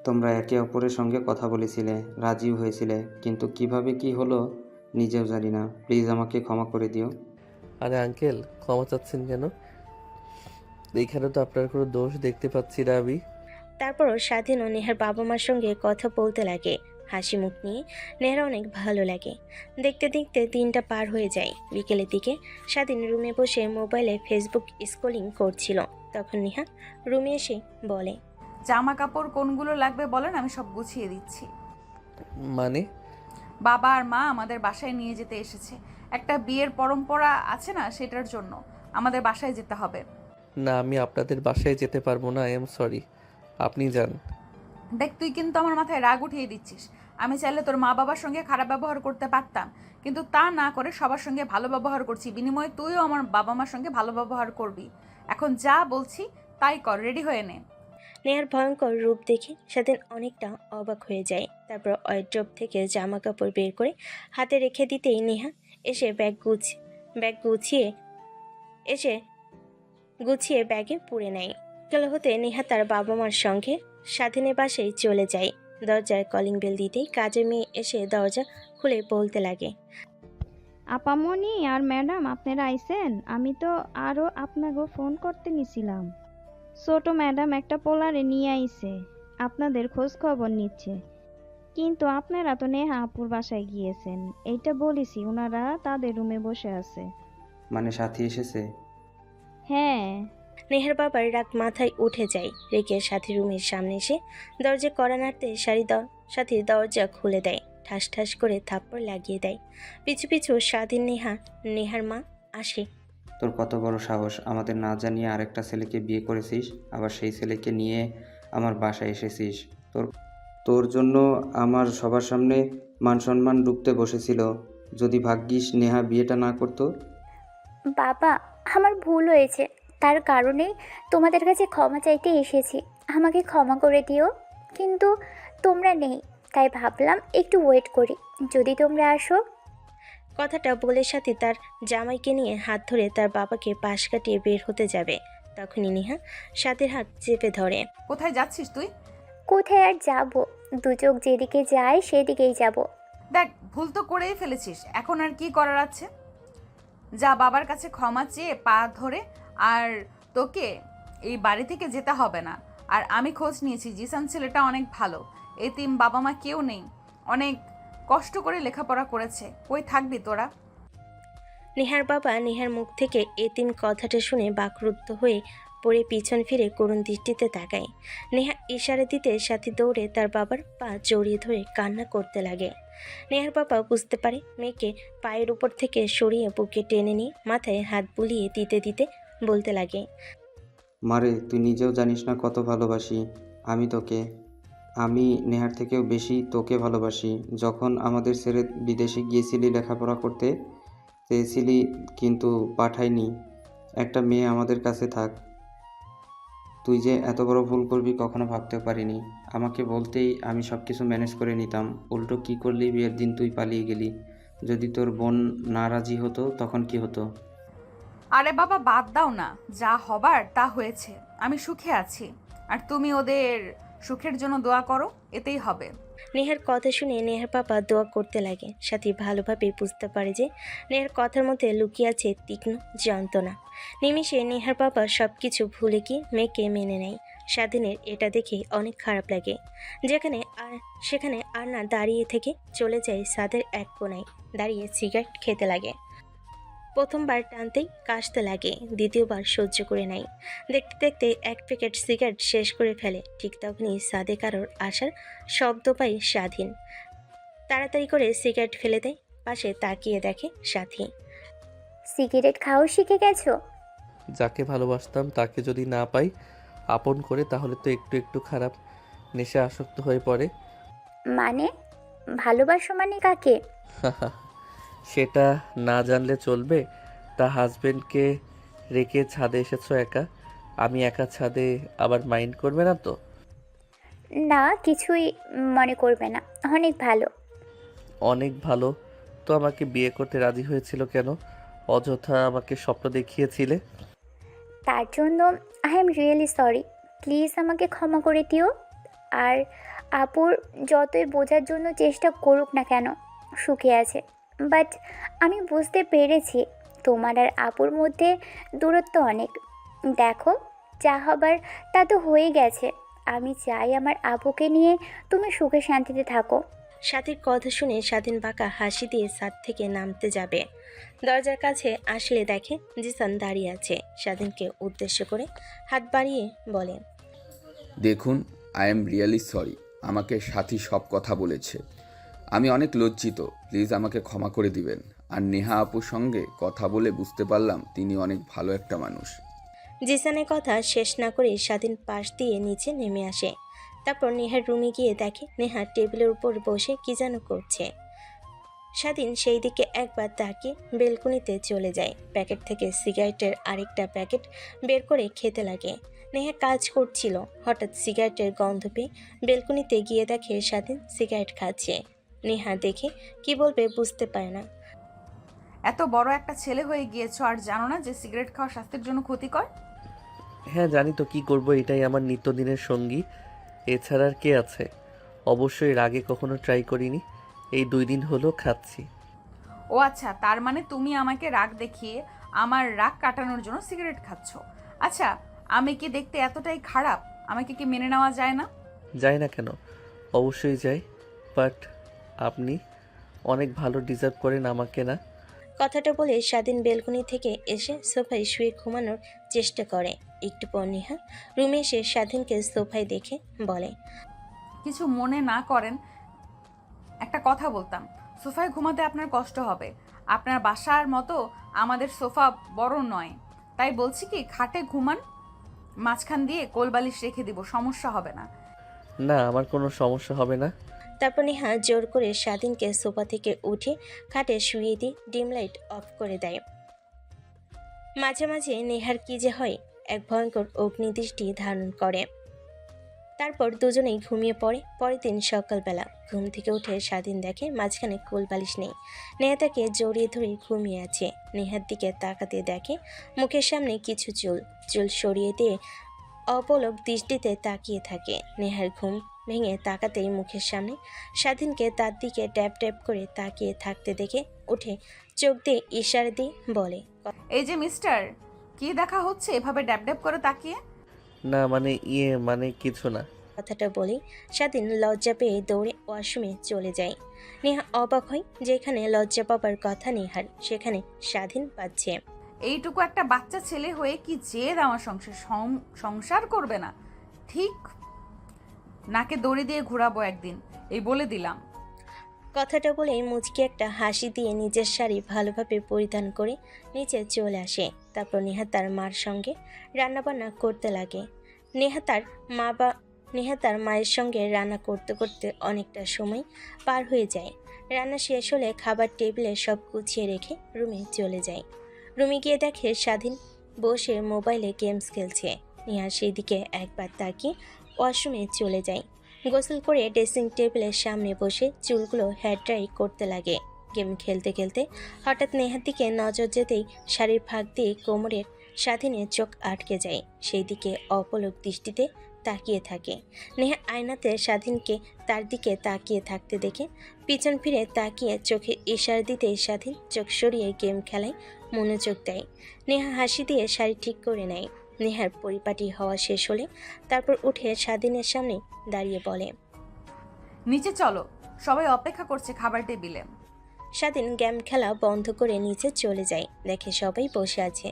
তোমরা একে অপরের সঙ্গে কথা বলেছিলে, রাজিও হয়েছিলে, কিন্তু কিভাবে কি হলো নিজেও জানি না। প্লিজ আমাকে ক্ষমা করে দিও। আরে আঙ্কেল, ক্ষমা চাচ্ছেন কেন? এখানে তো আপনার কোনো দোষ দেখতে পাচ্ছি না আমি। তারপরও স্বাধীন ও নেহার বাবা মার সঙ্গে কথা বলতে লাগে। হাসি মুখ নিয়ে নেহার অনেক ভালো লাগে। দেখতে দেখতে 3টা পার হয়ে যায়। বিকেলের দিকে স্বাধীন রুমে বসে মোবাইলে ফেসবুক স্ক্রলিং করছিল। তখন নেহা রুমে এসে বলে। জামা কাপড় কোনগুলো লাগবে বলেন, আমি সব গুছিয়ে দিচ্ছি। মানে? বাবা আর মা আমাদের বাসায় নিয়ে যেতে এসেছে। একটা বিয়ের পরম্পরা আছে না, সেটার জন্য আমাদের বাসায় যেতে হবে। না, আমি আপনাদের বাসায় যেতে পারবো না। আই এম সরি, আপনি যান। দেখ, তুই কিন্তু আমার মাথায় রাগ উঠিয়ে দিচ্ছিস। আমি চাইলে তোর মা বাবার সঙ্গে খারাপ ব্যবহার করতে পারতাম, কিন্তু তা না করে সবার সঙ্গে ভালো ব্যবহার করছি। বিনিময়ে তুইও আমার বাবা মার সঙ্গে ভালো ব্যবহার করবি। এখন যা বলছি তাই কর, রেডি হয়ে নে। নেহার ভয়ঙ্কর রূপ দেখে স্বাধীন অনেকটা অবাক হয়ে যায়। তারপর ওয়ার্ড্রোব থেকে জামা কাপড় বের করে হাতে রেখে দিতেই নেহা এসে গুছিয়ে ব্যাগে পুরে নেয়। বিকেল হতে নেহা তার বাবা মার সঙ্গে স্বাধীনের বাসায় চলে যায়। দরজায় কলিং বেল দিতেই কাজের মেয়ে এসে দরজা খুলে বলতে লাগে, আপামনি আর ম্যাডাম আপনারা আইছেন? আমি তো আরও আপনাকে ফোন করতে নিছিলাম। ছোট ম্যাডাম একটা পোলারে নিয়ে আইছে, আপনাদের খোঁজ খবর নিচ্ছে। কিন্তু আপনারা তো নেহা আপুর বাসায় গিয়েছেন, এইটা বলেছি, ওনারা তাদের রুমে বসে আছে। মানে সাথী এসেছে? হ্যাঁ। নেহার বাবার রাগ মাথায় উঠে যায়। রেগে সাথী রুমের সামনে এসে দরজা কড়া নাড়তে সাথীর দরজা খুলে দেয়, ঠাস ঠাস করে থাপ্পড় লাগিয়ে দেয়। পিছু পিছু স্বাধীন নেহার মা আসে। তোর কত বড় সাহস, আমাদের না জানিয়ে আরেকটা ছেলেকে বিয়ে করেছিস, আবার সেই ছেলেকে নিয়ে আমার বাসায় এসেছিস। তোর জন্য আমার সবার সামনে মান সম্মান ডুবতে বসেছিল। যদি ভাগ্যিস নেহা বিয়েটা না করতো। বাবা, আমার ভুল হয়েছে, তার কারণেই তোমাদের কাছে ক্ষমা চাইতে এসেছি। আমাকে ক্ষমা করে দিও। কিন্তু তোমরা নেই, তাই ভাবলাম একটু ওয়েট করি, যদি তোমরা আসো। কথাটা বলে সাথী তার জামাইকে নিয়ে হাত ধরে তার বাবাকে পাশ কাটিয়ে বের হতে যাবে। তখনই নেহা সাথীর হাত চেপে ধরে। কোথায় যাচ্ছিস তুই? কোথায় আর যাব, দু চোখ যেদিকে যায় সেদিকেই যাব। দেখ, ভুল তো করেই ফেলেছিস, এখন আর কি করার আছে? যা, বাবার কাছে ক্ষমা চেয়ে পা ধরে। আর তোকে এই বাড়ি থেকে যেতে হবে না। আর আমি খোঁজ নিয়েছি, জিসান ছেলেটা অনেক ভালো, এতিম, বাবা মা কেউ নেই, অনেক কষ্ট করে লেখাপড়া করেছে। কই থাকবি তোরা? নেহার বাবা নেহার মুখ থেকে এতিম কথাটা শুনে বাকরুদ্ধ হয়ে পড়ে পিছন ফিরে করুণ দৃষ্টিতে তাকায়। নেহা ইশারা দিতে সাথী দৌড়ে তার বাবার পা জড়িয়ে ধরে কান্না করতে লাগে। নেহার বাবা বুঝতে পারে মেয়েকে পায়ের উপর থেকে সরিয়ে বুকে টেনে নিয়ে মাথায় হাত বুলিয়ে দিতে দিতে বলতে লাগে, মারে, তুই নিজেও জানিস না কত ভালোবাসি আমি তোকে। আমি নেহার থেকেও বেশি তোকে ভালোবাসি। যখন আমাদের ছেড়ে বিদেশে গিয়েছিলি লেখাপড়া করতে চেয়েছিলি, কিন্তু পাঠাইনি। একটা মেয়ে আমাদের কাছে থাক। তুই যে এত বড় ভুল করবি কখনো ভাবতেও পারিনি। আমাকে বলতেই আমি সব কিছু ম্যানেজ করে নিতাম। উল্টো কী করলি, বিয়ের দিন তুই পালিয়ে গেলি। যদি তোর বোন না রাজি হতো তখন কি হতো? আরে বাবা, বাদ দাও না, যা হবার তা হয়েছে। আমি সুখে আছি, আর তুমি ওদের সুখের জন্য দোয়া করো, এতেই হবে। নেহার কথা শুনে নেহার বাবা দোয়া করতে লাগে। সাথী ভালোভাবে বুঝতে পারে যে নেহার কথার মধ্যে লুকিয়ে আছে তীক্ষ্ণ যন্ত্রণা। নিমিষে নেহার বাবা সব কিছু ভুলে গিয়ে মেয়েকে মেনে নেয়। স্বাধীনের এটা দেখে অনেক খারাপ লাগে। সেখানে আর না দাঁড়িয়ে থেকে চলে যায় ছাদের এক কোণায় দাঁড়িয়ে সিগারেট খেতে লাগে। প্রথমবার টানতেই কাশতে লাগে, দ্বিতীয়বার সহ্য করে নেয়। দেখতে দেখতে এক প্যাকেট সিগারেট শেষ করে ফেলে। ঠিক তখনই ছাদে কারোর আসার শব্দ পায় স্বাধীন। তাড়াতাড়ি করে সিগারেট ফেলে দেয়, পাশে তাকিয়ে দেখে সাথী। সিগারেট খাও শিখে গেছো? যাকে ভালোবাসতাম তাকে যদি না পাই আপন করে, তাহলে তো একটু একটু খারাপ নেশা আসক্ত হয়ে পড়ে। মানে ভালোবাসো মানে কাকে? সেটা না জানলে চলবে? তা হাজবেন্ডকে রেখে ছাদে এসেছো একা, আমি একা ছাদে, আবার মাইন্ড করবে না তো? না, কিছুই মনে করবে না, অনেক ভালো। অনেক ভালো তো আমাকে বিয়ে করতে রাজি হয়েছিল কেন? অযথা আমাকে স্বপ্ন দেখিয়েছিলে। তার জন্য I am really sorry, please আমাকে ক্ষমা করে দিও। আর আপুর যতই বোঝার জন্য চেষ্টা করুক না কেন, সুখে আছে। বাট আমি বুঝতে পেরেছি তোমার আর আপুর মধ্যে দূরত্ব অনেক। দেখো, যা হবার তা তো হয়ে গেছে। আমি চাই আমার আপুকে নিয়ে তুমি সুখে শান্তিতে থাকো। সাথীর কথা শুনে স্বাধীন বাঁকা হাসি দিয়ে ছাদ থেকে নামতে যাবে। দরজার কাছে আসলে দেখে জিসান দাঁড়িয়ে আছে। স্বাধীনকে উদ্দেশ্য করে হাত বাড়িয়ে বলে, দেখুন, আই এম রিয়েলি সরি। আমাকে সাথী সব কথা বলেছে, আমি অনেক লজ্জিত। প্লিজ আমাকে ক্ষমা করে দিবেন। আর নেহা আপুর সঙ্গে কথা বলে বুঝতে পারলাম তিনি অনেক ভালো একটা মানুষ। জিসানের কথা শেষ না করে স্বাধীন পাশ দিয়ে নিচে নেমে আসে। তারপর নেহার রুমে গিয়ে দেখে নেহা টেবিলের উপর বসে কি যেন করছে। স্বাধীন সেই দিকে একবার তাকিয়ে বেলকুনিতে চলে যায়। প্যাকেট থেকে সিগারেটের আরেকটা প্যাকেট বের করে খেতে লাগে। নেহা কাজ করছিল, হঠাৎ সিগারেটের গন্ধ পেয়ে বেলকুনিতে গিয়ে দেখে স্বাধীন সিগারেট খাচ্ছে। নেহা দেখে কি বলবে বুঝতে পারে না। এত বড় একটা ছেলে হয়ে গিয়েছো আর জানো না যে সিগারেট খাওয়া স্বাস্থ্যের জন্য ক্ষতিকর? হ্যাঁ জানি তো, কি করব, এটাই আমার নিত্যদিনের সঙ্গী, এছাড়া আর কে আছে? অবশ্যই এর আগে কখনো ট্রাই করিনি, এই 2 দিন হলো খাচ্ছি। ও আচ্ছা, তার মানে তুমি আমাকে রাগ দেখিয়ে আমার রাগ কাটানোর জন্য সিগারেট খাচ্ছ। আচ্ছা, আমি কি দেখতে এতটাই খারাপ? আমাকে কি মেনে নেওয়া যায় না? যাই না কেন, অবশ্যই যাই, বাট আপনি অনেক ভালো ডিজার্ভ করেন আমাকে, না? কথাটা বলে স্বাধীন বেলকনি থেকে এসে সোফায় শুয়ে ঘুমানোর চেষ্টা করে। একটু পর নেহা রুমে এসে স্বাধীনকে সোফায় দেখে বলে, কিছু মনে না করেন, একটা কথা বলতাম। সোফায় ঘুমাতে আপনার কষ্ট হবে। আপনার বাসার মতো আমাদের সোফা বড় নয়, তাই বলছি কি খাটে ঘুমান, মাঝখান দিয়ে কোলবালিশ রেখে দিব, সমস্যা হবে না। না, আমার কোনো সমস্যা হবে না। তারপর নেহা জোর করে স্বাধীনকে সোফা থেকে উঠে খাটে শুয়ে দিয়ে ডিম লাইট অফ করে দেয়। মাঝে মাঝে নেহার কি যে হয়, এক ভয়ঙ্কর অগ্নিদৃষ্টি ধারণ করে। তারপর দুজনেই ঘুমিয়ে পড়ে। পরের দিন সকালবেলা ঘুম থেকে উঠে স্বাধীন দেখে মাঝখানে কোল বালিশ নেই। নেহা তাকে জড়িয়ে ধরে ঘুমিয়ে আছে। নেহার দিকে তাকাতে দেখে মুখের সামনে কিছু চুল সরিয়ে দিয়ে অপলক দৃষ্টিতে তাকিয়ে থাকে। নেহার ঘুম ভেঙে তাকাতেই মুখের সামনে স্বাধীনকে তার দিকে ট্যাপ ট্যাপ করে তাকিয়ে থাকতে দেখে উঠে চোখ দিয়ে ইশারা দিয়ে বলে, এই যে মিস্টার, কি দেখা হচ্ছে এভাবে ড্যাব ড্যাব করে তাকিয়ে? না মানে মানে কিছু না। কথাটা বলে স্বাধীন লজ্জা পেয়ে দৌড়ে ওয়াশরুমে চলে যায়। নেহা অবাক হয়, যেখানে লজ্জা পাবার কথা নেহার, সেখানে স্বাধীন পাচ্ছে। এইটুকু একটা বাচ্চা ছেলে হয়ে কি জেদ আমার সংসার করবে না? ঠিক নাকে দড়ি দিয়ে ঘোরাবো একদিন, এই বলে দিলাম। কথাটা বলে মুচকি একটা হাসি দিয়ে নিজের শাড়ি ভালোভাবে পরিধান করে নিচে চলে আসে। তারপর নেহা তার মার সঙ্গে রান্নাবান্না করতে লাগে। নেহা তার মায়ের সঙ্গে রান্না করতে করতে অনেকটা সময় পার হয়ে যায়। রান্না শেষ হলে খাবার টেবিলে সব গুছিয়ে রেখে রুমে চলে যায়। রুমে গিয়ে দেখে স্বাধীন বসে মোবাইলে গেমস খেলছে। নেহা সেই দিকে একবার তাকিয়ে ওয়াশরুমে চলে যায়। গোসল করে ড্রেসিং টেবিলের সামনে বসে চুলগুলো হেয়ার ড্রাই করতে লাগে। গেম খেলতে খেলতে হঠাৎ নেহার দিকে নজর যেতেই শাড়ির ফাঁক দিয়ে কোমরের স্বাধীনের চোখ আটকে যায়। সেই দিকে অপলক দৃষ্টিতে তাকিয়ে থাকে। নেহা আয়নাতে স্বাধীনকে তার দিকে তাকিয়ে থাকতে দেখে পিছন ফিরে তাকিয়ে চোখে ইশারা দিতেই স্বাধীন চোখ সরিয়ে গেম খেলায় মনোযোগ দেয়। নেহা হাসি দিয়ে শাড়ি ঠিক করে নেয়। নেহার পরিপাটি হওয়া শেষ হলে তারপর উঠে স্বাধীনের সামনে দাঁড়িয়ে বলে, নিচে চলো, সবাই অপেক্ষা করছে খাবার টেবিলে। স্বাধীন গেম খেলা বন্ধ করে নিচে চলে যায়। দেখে সবাই বসে আছে,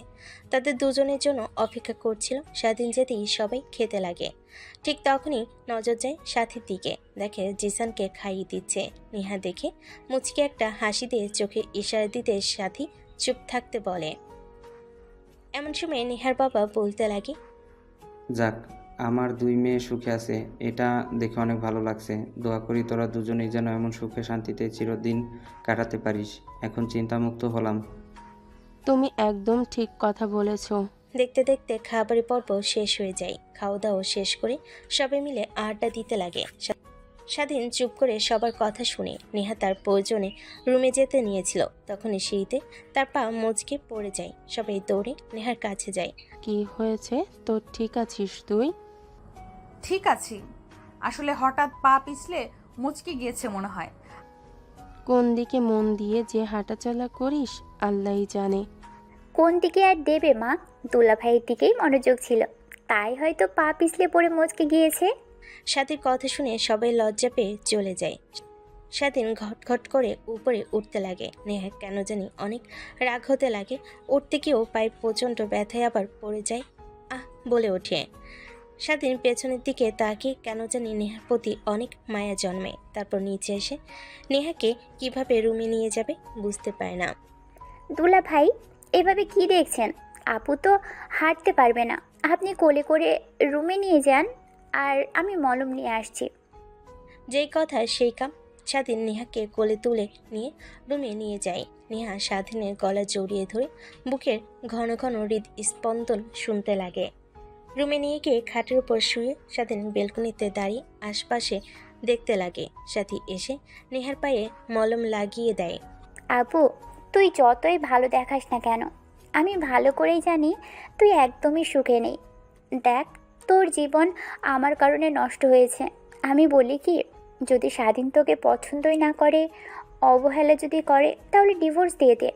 তাদের দুজনের জন্য অপেক্ষা করছিল। স্বাধীন যেতেই সবাই খেতে লাগে। ঠিক তখনই নজর যায় সাথীর দিকে, দেখে জিসানকে খাইয়ে দিচ্ছে। নেহা দেখে মুচকে একটা হাসি দিয়ে চোখে ইশারা দিতে সাথী চুপ থাকতে বলে। এমন সময় নেহার বাবা বলতে লাগে, যাক, আমার 2 মেয়ে সুখে আছে, এটা দেখে অনেক ভালো লাগছে। দোয়া করি তোরা দুজনেই যেন এমন সুখে শান্তিতে চিরদিন কাটাতে পারিস। এখন চিন্তামুক্ত হলাম। তুমি একদম ঠিক কথা বলেছো। দেখতে দেখতে খাবারের পর্ব শেষ হয়ে যায়। খাওয়া দাওয়া শেষ করে সবাই মিলে আড্ডা দিতে লাগে। স্বাধীন চুপ করে সবার কথা শুনে নেহা তার প্রয়োজনে রুমে যেতে নিয়েছিল। তখনই সিঁড়িতে তার পা মুচকে পড়ে যায়। সবাই দৌড়ে নেহার কাছে যায়। কি হয়েছে তোর, ঠিক আছিস তুই? ঠিক আছি, আসলে হঠাৎ পা পিছলে মুচকে গিয়েছে মনে হয়। কোন দিকে মন দিয়ে যে হাঁটাচলা করিস আল্লাহই জানে। কোন দিকে আর দেবে মা, দুলা ভাইয়ের দিকেই মনোযোগ ছিল, তাই হয়তো পা পিছলে পড়ে মচকে গিয়েছে। স্বাধীর কথা শুনে সবাই লজ্জা পেয়ে চলে যায়। স্বাধীন ঘটঘট করে উপরে উঠতে লাগে। নেহা কেন জানি অনেক রাগ হতে লাগে। উঠতে গিয়েও পায়ে প্রচণ্ড ব্যথায় আবার পড়ে যায়। আহ বলে ওঠে। স্বাধীন পেছনের দিকে তাকিয়ে কেন জানি নেহার প্রতি অনেক মায়া জন্মে। তারপর নিচে এসে নেহাকে কিভাবে রুমে নিয়ে যাবে বুঝতে পারে না। দুলা ভাই, এভাবে কি দেখছেন? আপু তো হাঁটতে পারবে না, আপনি কোলে করে রুমে নিয়ে যান, আর আমি মলম নিয়ে আসছি। যেই কথা সেই কাম। স্বাধীন নেহাকে কোলে তুলে নিয়ে রুমে নিয়ে যায়। নেহা স্বাধীনের গলা জড়িয়ে ধরে বুকের ঘন ঘন হৃদস্পন্দন শুনতে লাগে। রুমে নিয়ে গিয়ে খাটের উপর শুয়ে স্বাধীন বেলকনিতে দাঁড়িয়ে আশপাশে দেখতে লাগে। সাথী এসে নেহার পায়ে মলম লাগিয়ে দেয়। আপু, তুই যতই ভালো দেখাস না কেন, আমি ভালো করেই জানি তুই একদমই সুখে নেই। দেখ, তোর জীবন আমার কারণে নষ্ট হয়েছে। আমি বলি কি, যদি স্বাধীন তোকে পছন্দই না করে, অবহেলা যদি করে, তাহলে ডিভোর্স দিয়ে দে।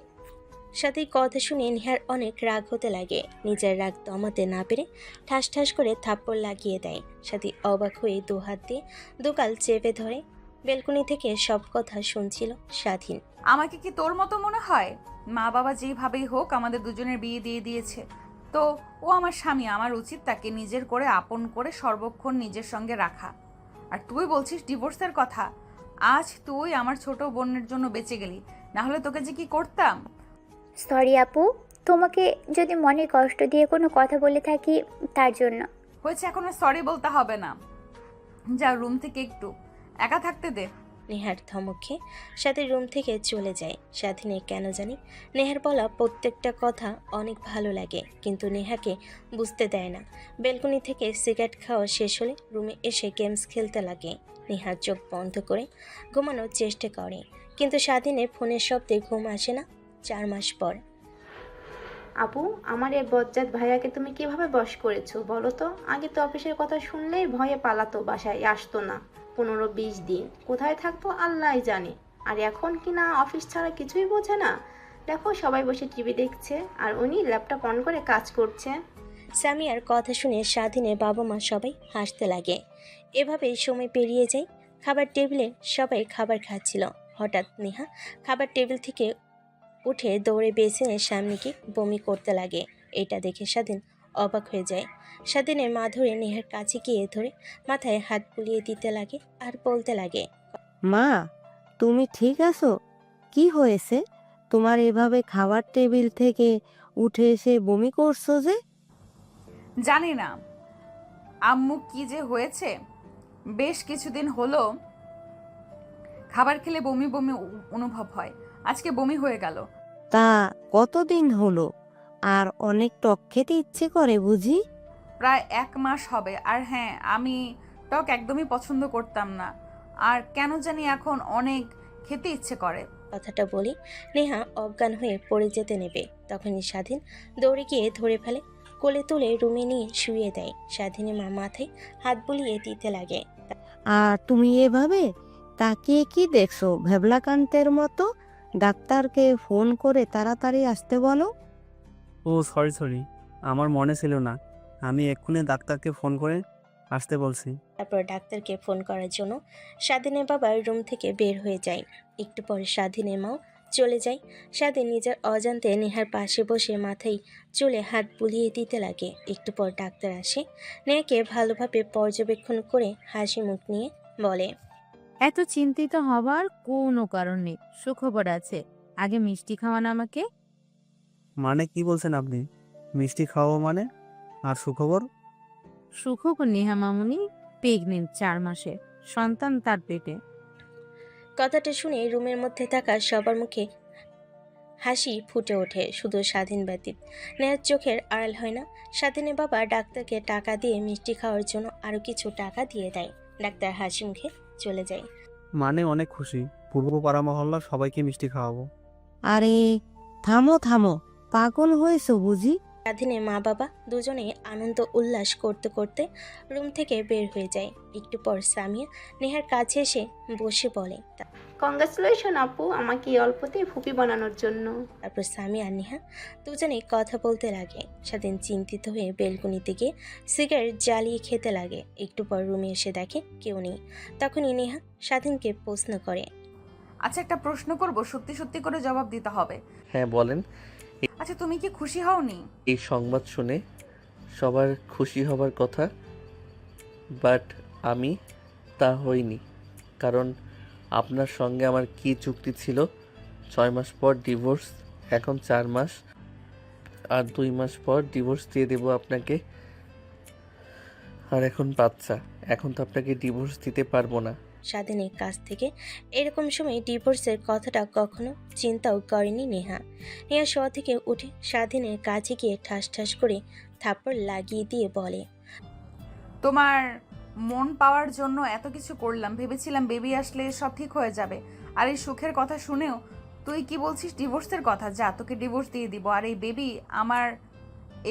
সাথী কথা শুনে নেহার অনেক রাগ হতে লাগে। নিজের রাগ দমাতে না পেরে ঠাস ঠাস করে থাপ্পড় লাগিয়ে দেয়। সাথী অবাক হয়ে দু হাত দিয়ে দুগাল চেপে ধরে। বেলকুনি থেকে সব কথা শুনছিল স্বাধীন। আমাকে কি তোর মতো মনে হয়? মা বাবা যেভাবেই হোক আমাদের দুজনের বিয়ে দিয়ে দিয়েছে, তো ও আমার স্বামী, আমার উচিত তাকে নিজের করে আপন করে সর্বক্ষণ নিজের সঙ্গে রাখা। আর তুই বলছিস ডিভোর্সের কথা? আজ তুই আমার ছোট বোনের জন্য বেঁচে গেলি, না হলে তোকে যে কি করতাম। সরি আপু, তোমাকে যদি মনে কষ্ট দিয়ে কোনো কথা বলে থাকি তার জন্য। হয়েছে, এখন সরি বলতে হবে না। যা রুম থেকে একটু একা থাকতে দে। নেহার ধমকে সাথে রুম থেকে চলে যায়। স্বাধীনের কেন জানি নেহার বলা প্রত্যেকটা কথা অনেক ভালো লাগে, কিন্তু নেহাকে বুঝতে দেয় না। বেলকনি থেকে সিগারেট খাওয়া শেষ হলে রুমে এসে গেমস খেলতে লাগে। নেহার চোখ বন্ধ করে ঘুমানোর চেষ্টা করে, কিন্তু স্বাধীনের ফোনের শব্দে ঘুম আসে না। 4 মাস পর। আপু, আমার এই বজ্জাত ভাইয়াকে তুমি কিভাবে বশ করেছো বলো তো? আগে তো অফিসের কথা শুনলেই ভয়ে পালাতো, বাসায় আসতো না। 15-20 দিন কোথায় থাকতো আল্লাহ জানে। আর এখন কি না অফিস ছাড়া কিছুই বোঝে না। দেখো সবাই বসে টিভি দেখছে আর উনি ল্যাপটপ অন করে কাজ করছে। সামিয়ার কথা শুনে স্বাধীনের বাবা মা সবাই হাসতে লাগে। এভাবেই সময় পেরিয়ে যায়। খাবার টেবিলে সবাই খাবার খাচ্ছিল। হঠাৎ নেহা খাবার টেবিল থেকে উঠে দৌড়ে বেসিনের সামনে গিয়ে বমি করতে লাগে। এটা দেখে স্বাধীন অবাক হয়ে যায়। স্বাধীনের মা ধরে নেহার কাছে গিয়ে ধরে মাথায় হাত বুলিয়ে দিতে লাগে আর বলতে লাগে, মা, তুমি ঠিক আছো? কি হয়েছে তোমার? এভাবে খাবার টেবিল থেকে উঠে এসে বমি করছো যে? জানি না আম্মু কি যে হয়েছে, বেশ কিছুদিন হলো খাবার খেলে বমি বমি অনুভব হয়। আজকে বমি হয়ে গেল। তা কতদিন হলো? আর অনেক টক খেতে ইচ্ছে করে বুঝি? প্রায় 1 মাস হবে। আর হ্যাঁ, আমি টক একদমই পছন্দ করতাম না, আর কেন জানি এখন অনেক খেতে ইচ্ছে করে। কথাটা বলি নেহা অজ্ঞান হয়ে পড়ে যেতে নেবে। তখনই স্বাধীন দৌড়ে গিয়ে ধরে ফেলে, কোলে তুলে রুমে নিয়ে শুয়ে দেয়। স্বাধীনের মা মাথায় হাত বুলিয়ে দিতে লাগে। আর তুমি এভাবে তাকিয়ে কি দেখছো ভেবলাকান্তের মতো? ডাক্তারকে ফোন করে তাড়াতাড়ি আসতে বলো। ও সরি, আমার মনে ছিল না। আমি এক্ষুনি ডাক্তারকে ফোন করে আসতে বলছি। তারপর ডাক্তারকে ফোন করার জন্য স্বাধীনের বাবা রুম থেকে বের হয়ে যায়। একটু পরে স্বাধীনের মাও চলে যায়। স্বাধীন নিজের অজান্তে নেহার পাশে বসে মাথায় চুলে হাত বুলিয়ে দিতে লাগে। একটু পর ডাক্তার আসে। নেহাকে ভালোভাবে পর্যবেক্ষণ করে হাসি মুখ নিয়ে বলে, এত চিন্তিত হবার কোনো কারণ নেই, সুখবর আছে। আগে মিষ্টি খাওয়ান আমাকে। মানে কি বলছেন আপনি? মিষ্টি খাওয়াবো মানে? আর সুখবর? সুখবর নেহা মামুনি প্রেগনেন্ট, 4 মাসে সন্তান তার পেটে। কথাটা শুনে রুমের মধ্যে থাকা সবার মুখে হাসি ফুটে ওঠে, শুধু স্বাধীন ব্যতীত। নেহার চোখের আড়াল হয় না। স্বাধীনের বাবা ডাক্তারকে টাকা দিয়ে মিষ্টি খাওয়ার জন্য আরও কিছু টাকা দিয়ে দেয়। ডাক্তার হাসি মুখে চলে যায়। মানে অনেক খুশি, পূর্ব পাড়া মহল্লার সবাইকে মিষ্টি খাওয়াবো। আরে থামো থামো, পাগল হয়েছো বুঝি? স্বাধীনের মা বাবা দুজনেই আনন্দ উল্লাস করতে করতে রুম থেকে বের হয়ে যায়। একটু পর সামিয়া নেহার কাছে এসে বসে বলে, কংগ্রাচুলেশন আপু, আমাকে এই অল্পতেই ফুপি বানানোর জন্য। তারপর সামিয়া আর নেহা দুজনেই কথা বলতে লাগে। স্বাধীন চিন্তিত হয়ে বেলকনিতে গিয়ে সিগারেট জ্বালিয়ে খেতে লাগে। একটু পর রুমে এসে দেখে কেউ নেই। তখনই নেহা স্বাধীনকে প্রশ্ন করে, আচ্ছা, একটা প্রশ্ন করব, সত্যি সত্যি করে জবাব দিতে হবে। হ্যাঁ বলেন। আচ্ছা, তুমি কি খুশি হওনি? এই সংবাদ শুনে সবার খুশি হবার কথা, বাট আমি তা হইনি। কারণ আপনার সঙ্গে আমার কি চুক্তি ছিল? 6 মাস পর ডিভোর্স, এখন 4 মাস, আর 2 মাস পর ডিভোর্স দিয়ে দেবো আপনাকে। আর এখন বাচ্চা, এখন তো আপনাকে ডিভোর্স দিতে পারবো না। স্বাধীনের কাছ থেকে এরকম সময় ডিভোর্সের কথাটা কখনো চিন্তাও করেনি নেহা। নেহা শোয়া থেকে উঠে স্বাধীনের কাছে গিয়ে ঠাস ঠাস করে থাপ্পড় লাগিয়ে দিয়ে বলে, তোমার মন পাওয়ার জন্য এত কিছু করলাম, ভেবেছিলাম বেবি আসলে সব ঠিক হয়ে যাবে। আর এই সুখের কথা শুনেও তুই কি বলছিস ডিভোর্সের কথা? যা, তোকে ডিভোর্স দিয়ে দিব। আর এই বেবি আমার,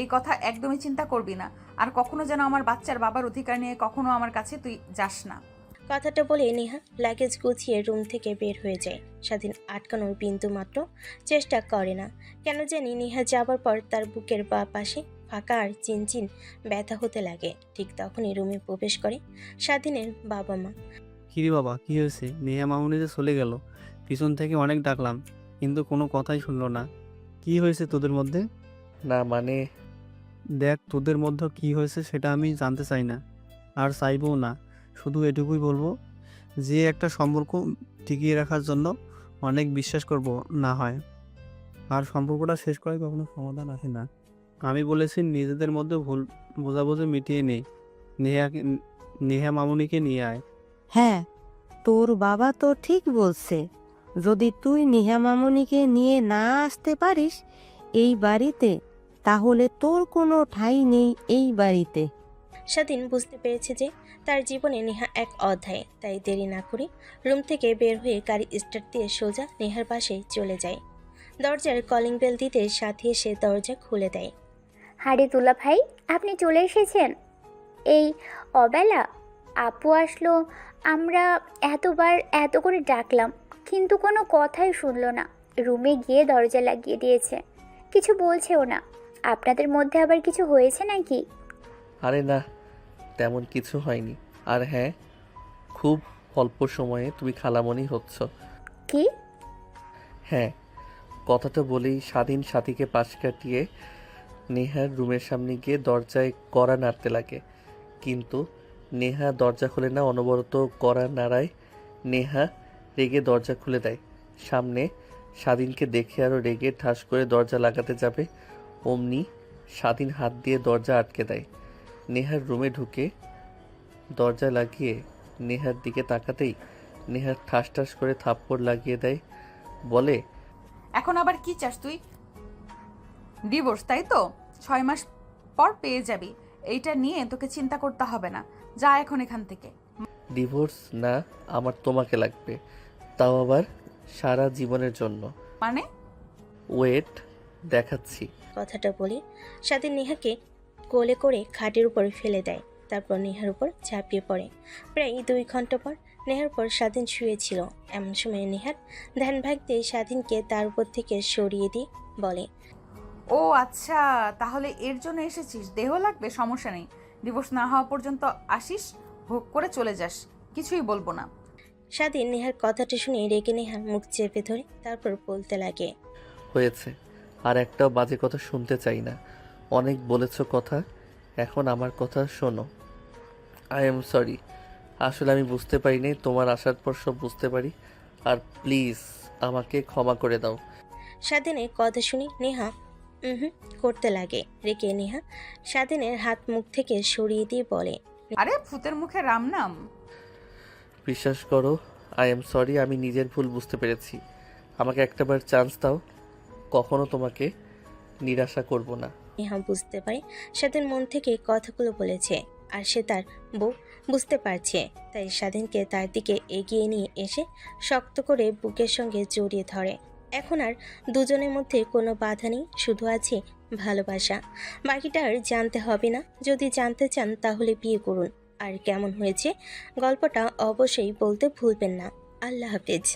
এই কথা একদমই চিন্তা করবি না। আর কখনো যেন আমার বাচ্চার বাবার অধিকার নিয়ে কখনো আমার কাছে তুই যাস না। কথাটা বলে নেহা লাগেজ গুছিয়ে রুম থেকে বের হয়ে যায়। স্বাধীন আটকানোর বিন্দু মাত্র চেষ্টা করে না। কেন জানি নেহা যাবার পর তার বুকের বা পাশে ফাঁকা আর চিনচিন ব্যথা হতে লাগে। ঠিক তখনই রুমে প্রবেশ করে স্বাধীনের বাবা মা। কিরে বাবা, কি হয়েছে? নেহা মামুনি যে চলে গেল, পিছন থেকে অনেক ডাকলাম কিন্তু কোনো কথাই শুনলো না। কি হয়েছে তোদের মধ্যে? না মানে দেখ, তোদের মধ্যে কি হয়েছে সেটা আমি জানতে চাই না, আর চাইবও না। শুধু এটুকুই বলবো যে একটা সম্পর্ক টিকিয়ে রাখার জন্য অনেক বিশ্বাস করব না হয়, আর সম্পর্কটা শেষ করার কখনো সমাধান আসে না। আমি বলেছি নিজেদের মধ্যে ভুল বোঝাবুঝি মিটিয়ে নেই। নেহা মামুনিকে নিয়ে আয়। হ্যাঁ, তোর বাবা তো ঠিক বলছে। যদি তুই নেহা মামুনিকে নিয়ে না আসতে পারিস এই বাড়িতে, তাহলে তোর কোনো ঠাঁই নেই এই বাড়িতে। স্বাধীন বুঝতে পেরেছে যে তার জীবনে নেহা এক অধ্যায়, তাই দেরি না করে রুম থেকে বের হয়ে গাড়ি স্টার্ট দিয়ে সোজা নেহার পাশে চলে যায়। দরজার কলিং বেল দিতে সাথী এসে দরজা খুলে দেয়। হারে দুলা ভাই, আপনি চলে এসেছেন এই অবেলা? আপু আসলো, আমরা এতবার এত করে ডাকলাম কিন্তু কোনো কথাই শুনলো না। রুমে গিয়ে দরজা লাগিয়ে দিয়েছে, কিছু বলছেও না। আপনাদের মধ্যে আবার কিছু হয়েছে নাকি? আরে না, তেমন কিছু হয়নি। আর হ্যাঁ, খুব অল্প সময়ে তুমি খালামণি হচ্ছ। কি? হ্যাঁ, কথাটা বলেই স্বাধীন সাথীকে পাশ কাটিয়ে নেহার রুমের সামনে গিয়ে দরজায় কড়া নাড়তে লাগে। কিন্তু নেহা দরজা খুলে না, অনবরত কড়া নাড়ায়। নেহা রেগে দরজা খুলে দেয়। সামনে স্বাধীনকে দেখে আরও রেগে ঠাস করে দরজা লাগাতে যাবে, অমনি স্বাধীন হাত দিয়ে দরজা আটকে দেয়। নেহার রুমে ঢুকে দরজা লাগিয়ে নেহার দিকে তাকাতেই নেহার ঠাস ঠাস করে থাপ্পড় লাগিয়ে দেয়। বলে, এখন আবার কি চাস তুই? ডিভোর্স, তাই তো? 6 মাস পর পেয়ে যাবি। এইটা নিয়ে তোকে চিন্তা করতে হবে না। যা এখন এখান থেকে। ডিভোর্স না, আমার তোমাকে লাগবে, তাও আবার সারা জীবনের জন্য। মানে? ওয়েট, দেখাচ্ছি। কথাটা বলে স্বাধীন নেহাকে কোলে করে খাটের উপর ফেলে দেয়। তারপর নেহার উপর ঝাঁপিয়ে পড়ে। প্রায় 2 ঘন্টা পর নেহার পর স্বাধীন শুয়েছিল। এমন সময় নেহার ধ্যান ভাগতে স্বাধীনকে তার উপর থেকে সরিয়ে দিয়ে বলে, ও আচ্ছা, তাহলে এর জন্য এসেছিস। দেহ লাগবে, সমস্যা নেই। ডিভোর্স না হওয়া পর্যন্ত আসিস, ভোগ করে চলে যাস, কিছুই বলবো না। স্বাধীন নেহার কথাটা শুনে রেগে নেহার মুখ চেপে ধরে তারপর বলতে লাগে, হয়েছে, আর একটাও বাজে কথা শুনতে চাই না। অনেক বলেছ কথা, এখন আমার কথা শোনো। আই এম সরি, আসলে আমি বুঝতে পারিনি, তোমার আসার পর সব বুঝতে পারি। আর প্লিজ আমাকে ক্ষমা করে দাও। স্বাধীনের কথা শুনে নেহা করতে লাগে। রেগে নেহা স্বাধীনের হাত মুখ থেকে সরিয়ে দিয়ে বলে, আরে ভূতের মুখে রাম নাম। বিশ্বাস করো, আই এম সরি, আমি নিজের ভুল বুঝতে পেরেছি। আমাকে একটাবার চান্স দাও, কখনো তোমাকে নিরাশা করব না। নেহা বুঝতে পারে স্বাধীন মন থেকে কথাগুলো বলেছে, আর সে তার বউ বুঝতে পারছে। তাই স্বাধীনকে তার দিকে এগিয়ে নিয়ে এসে শক্ত করে বুকের সঙ্গে জড়িয়ে ধরে। এখন আর দুজনের মধ্যে কোনো বাধা নেই, শুধু আছে ভালোবাসা। বাকিটা আর জানতে হবে না। যদি জানতে চান তাহলে বিয়ে করুন। আর কেমন হয়েছে গল্পটা অবশ্যই বলতে ভুলবেন না। আল্লাহ হাফেজ।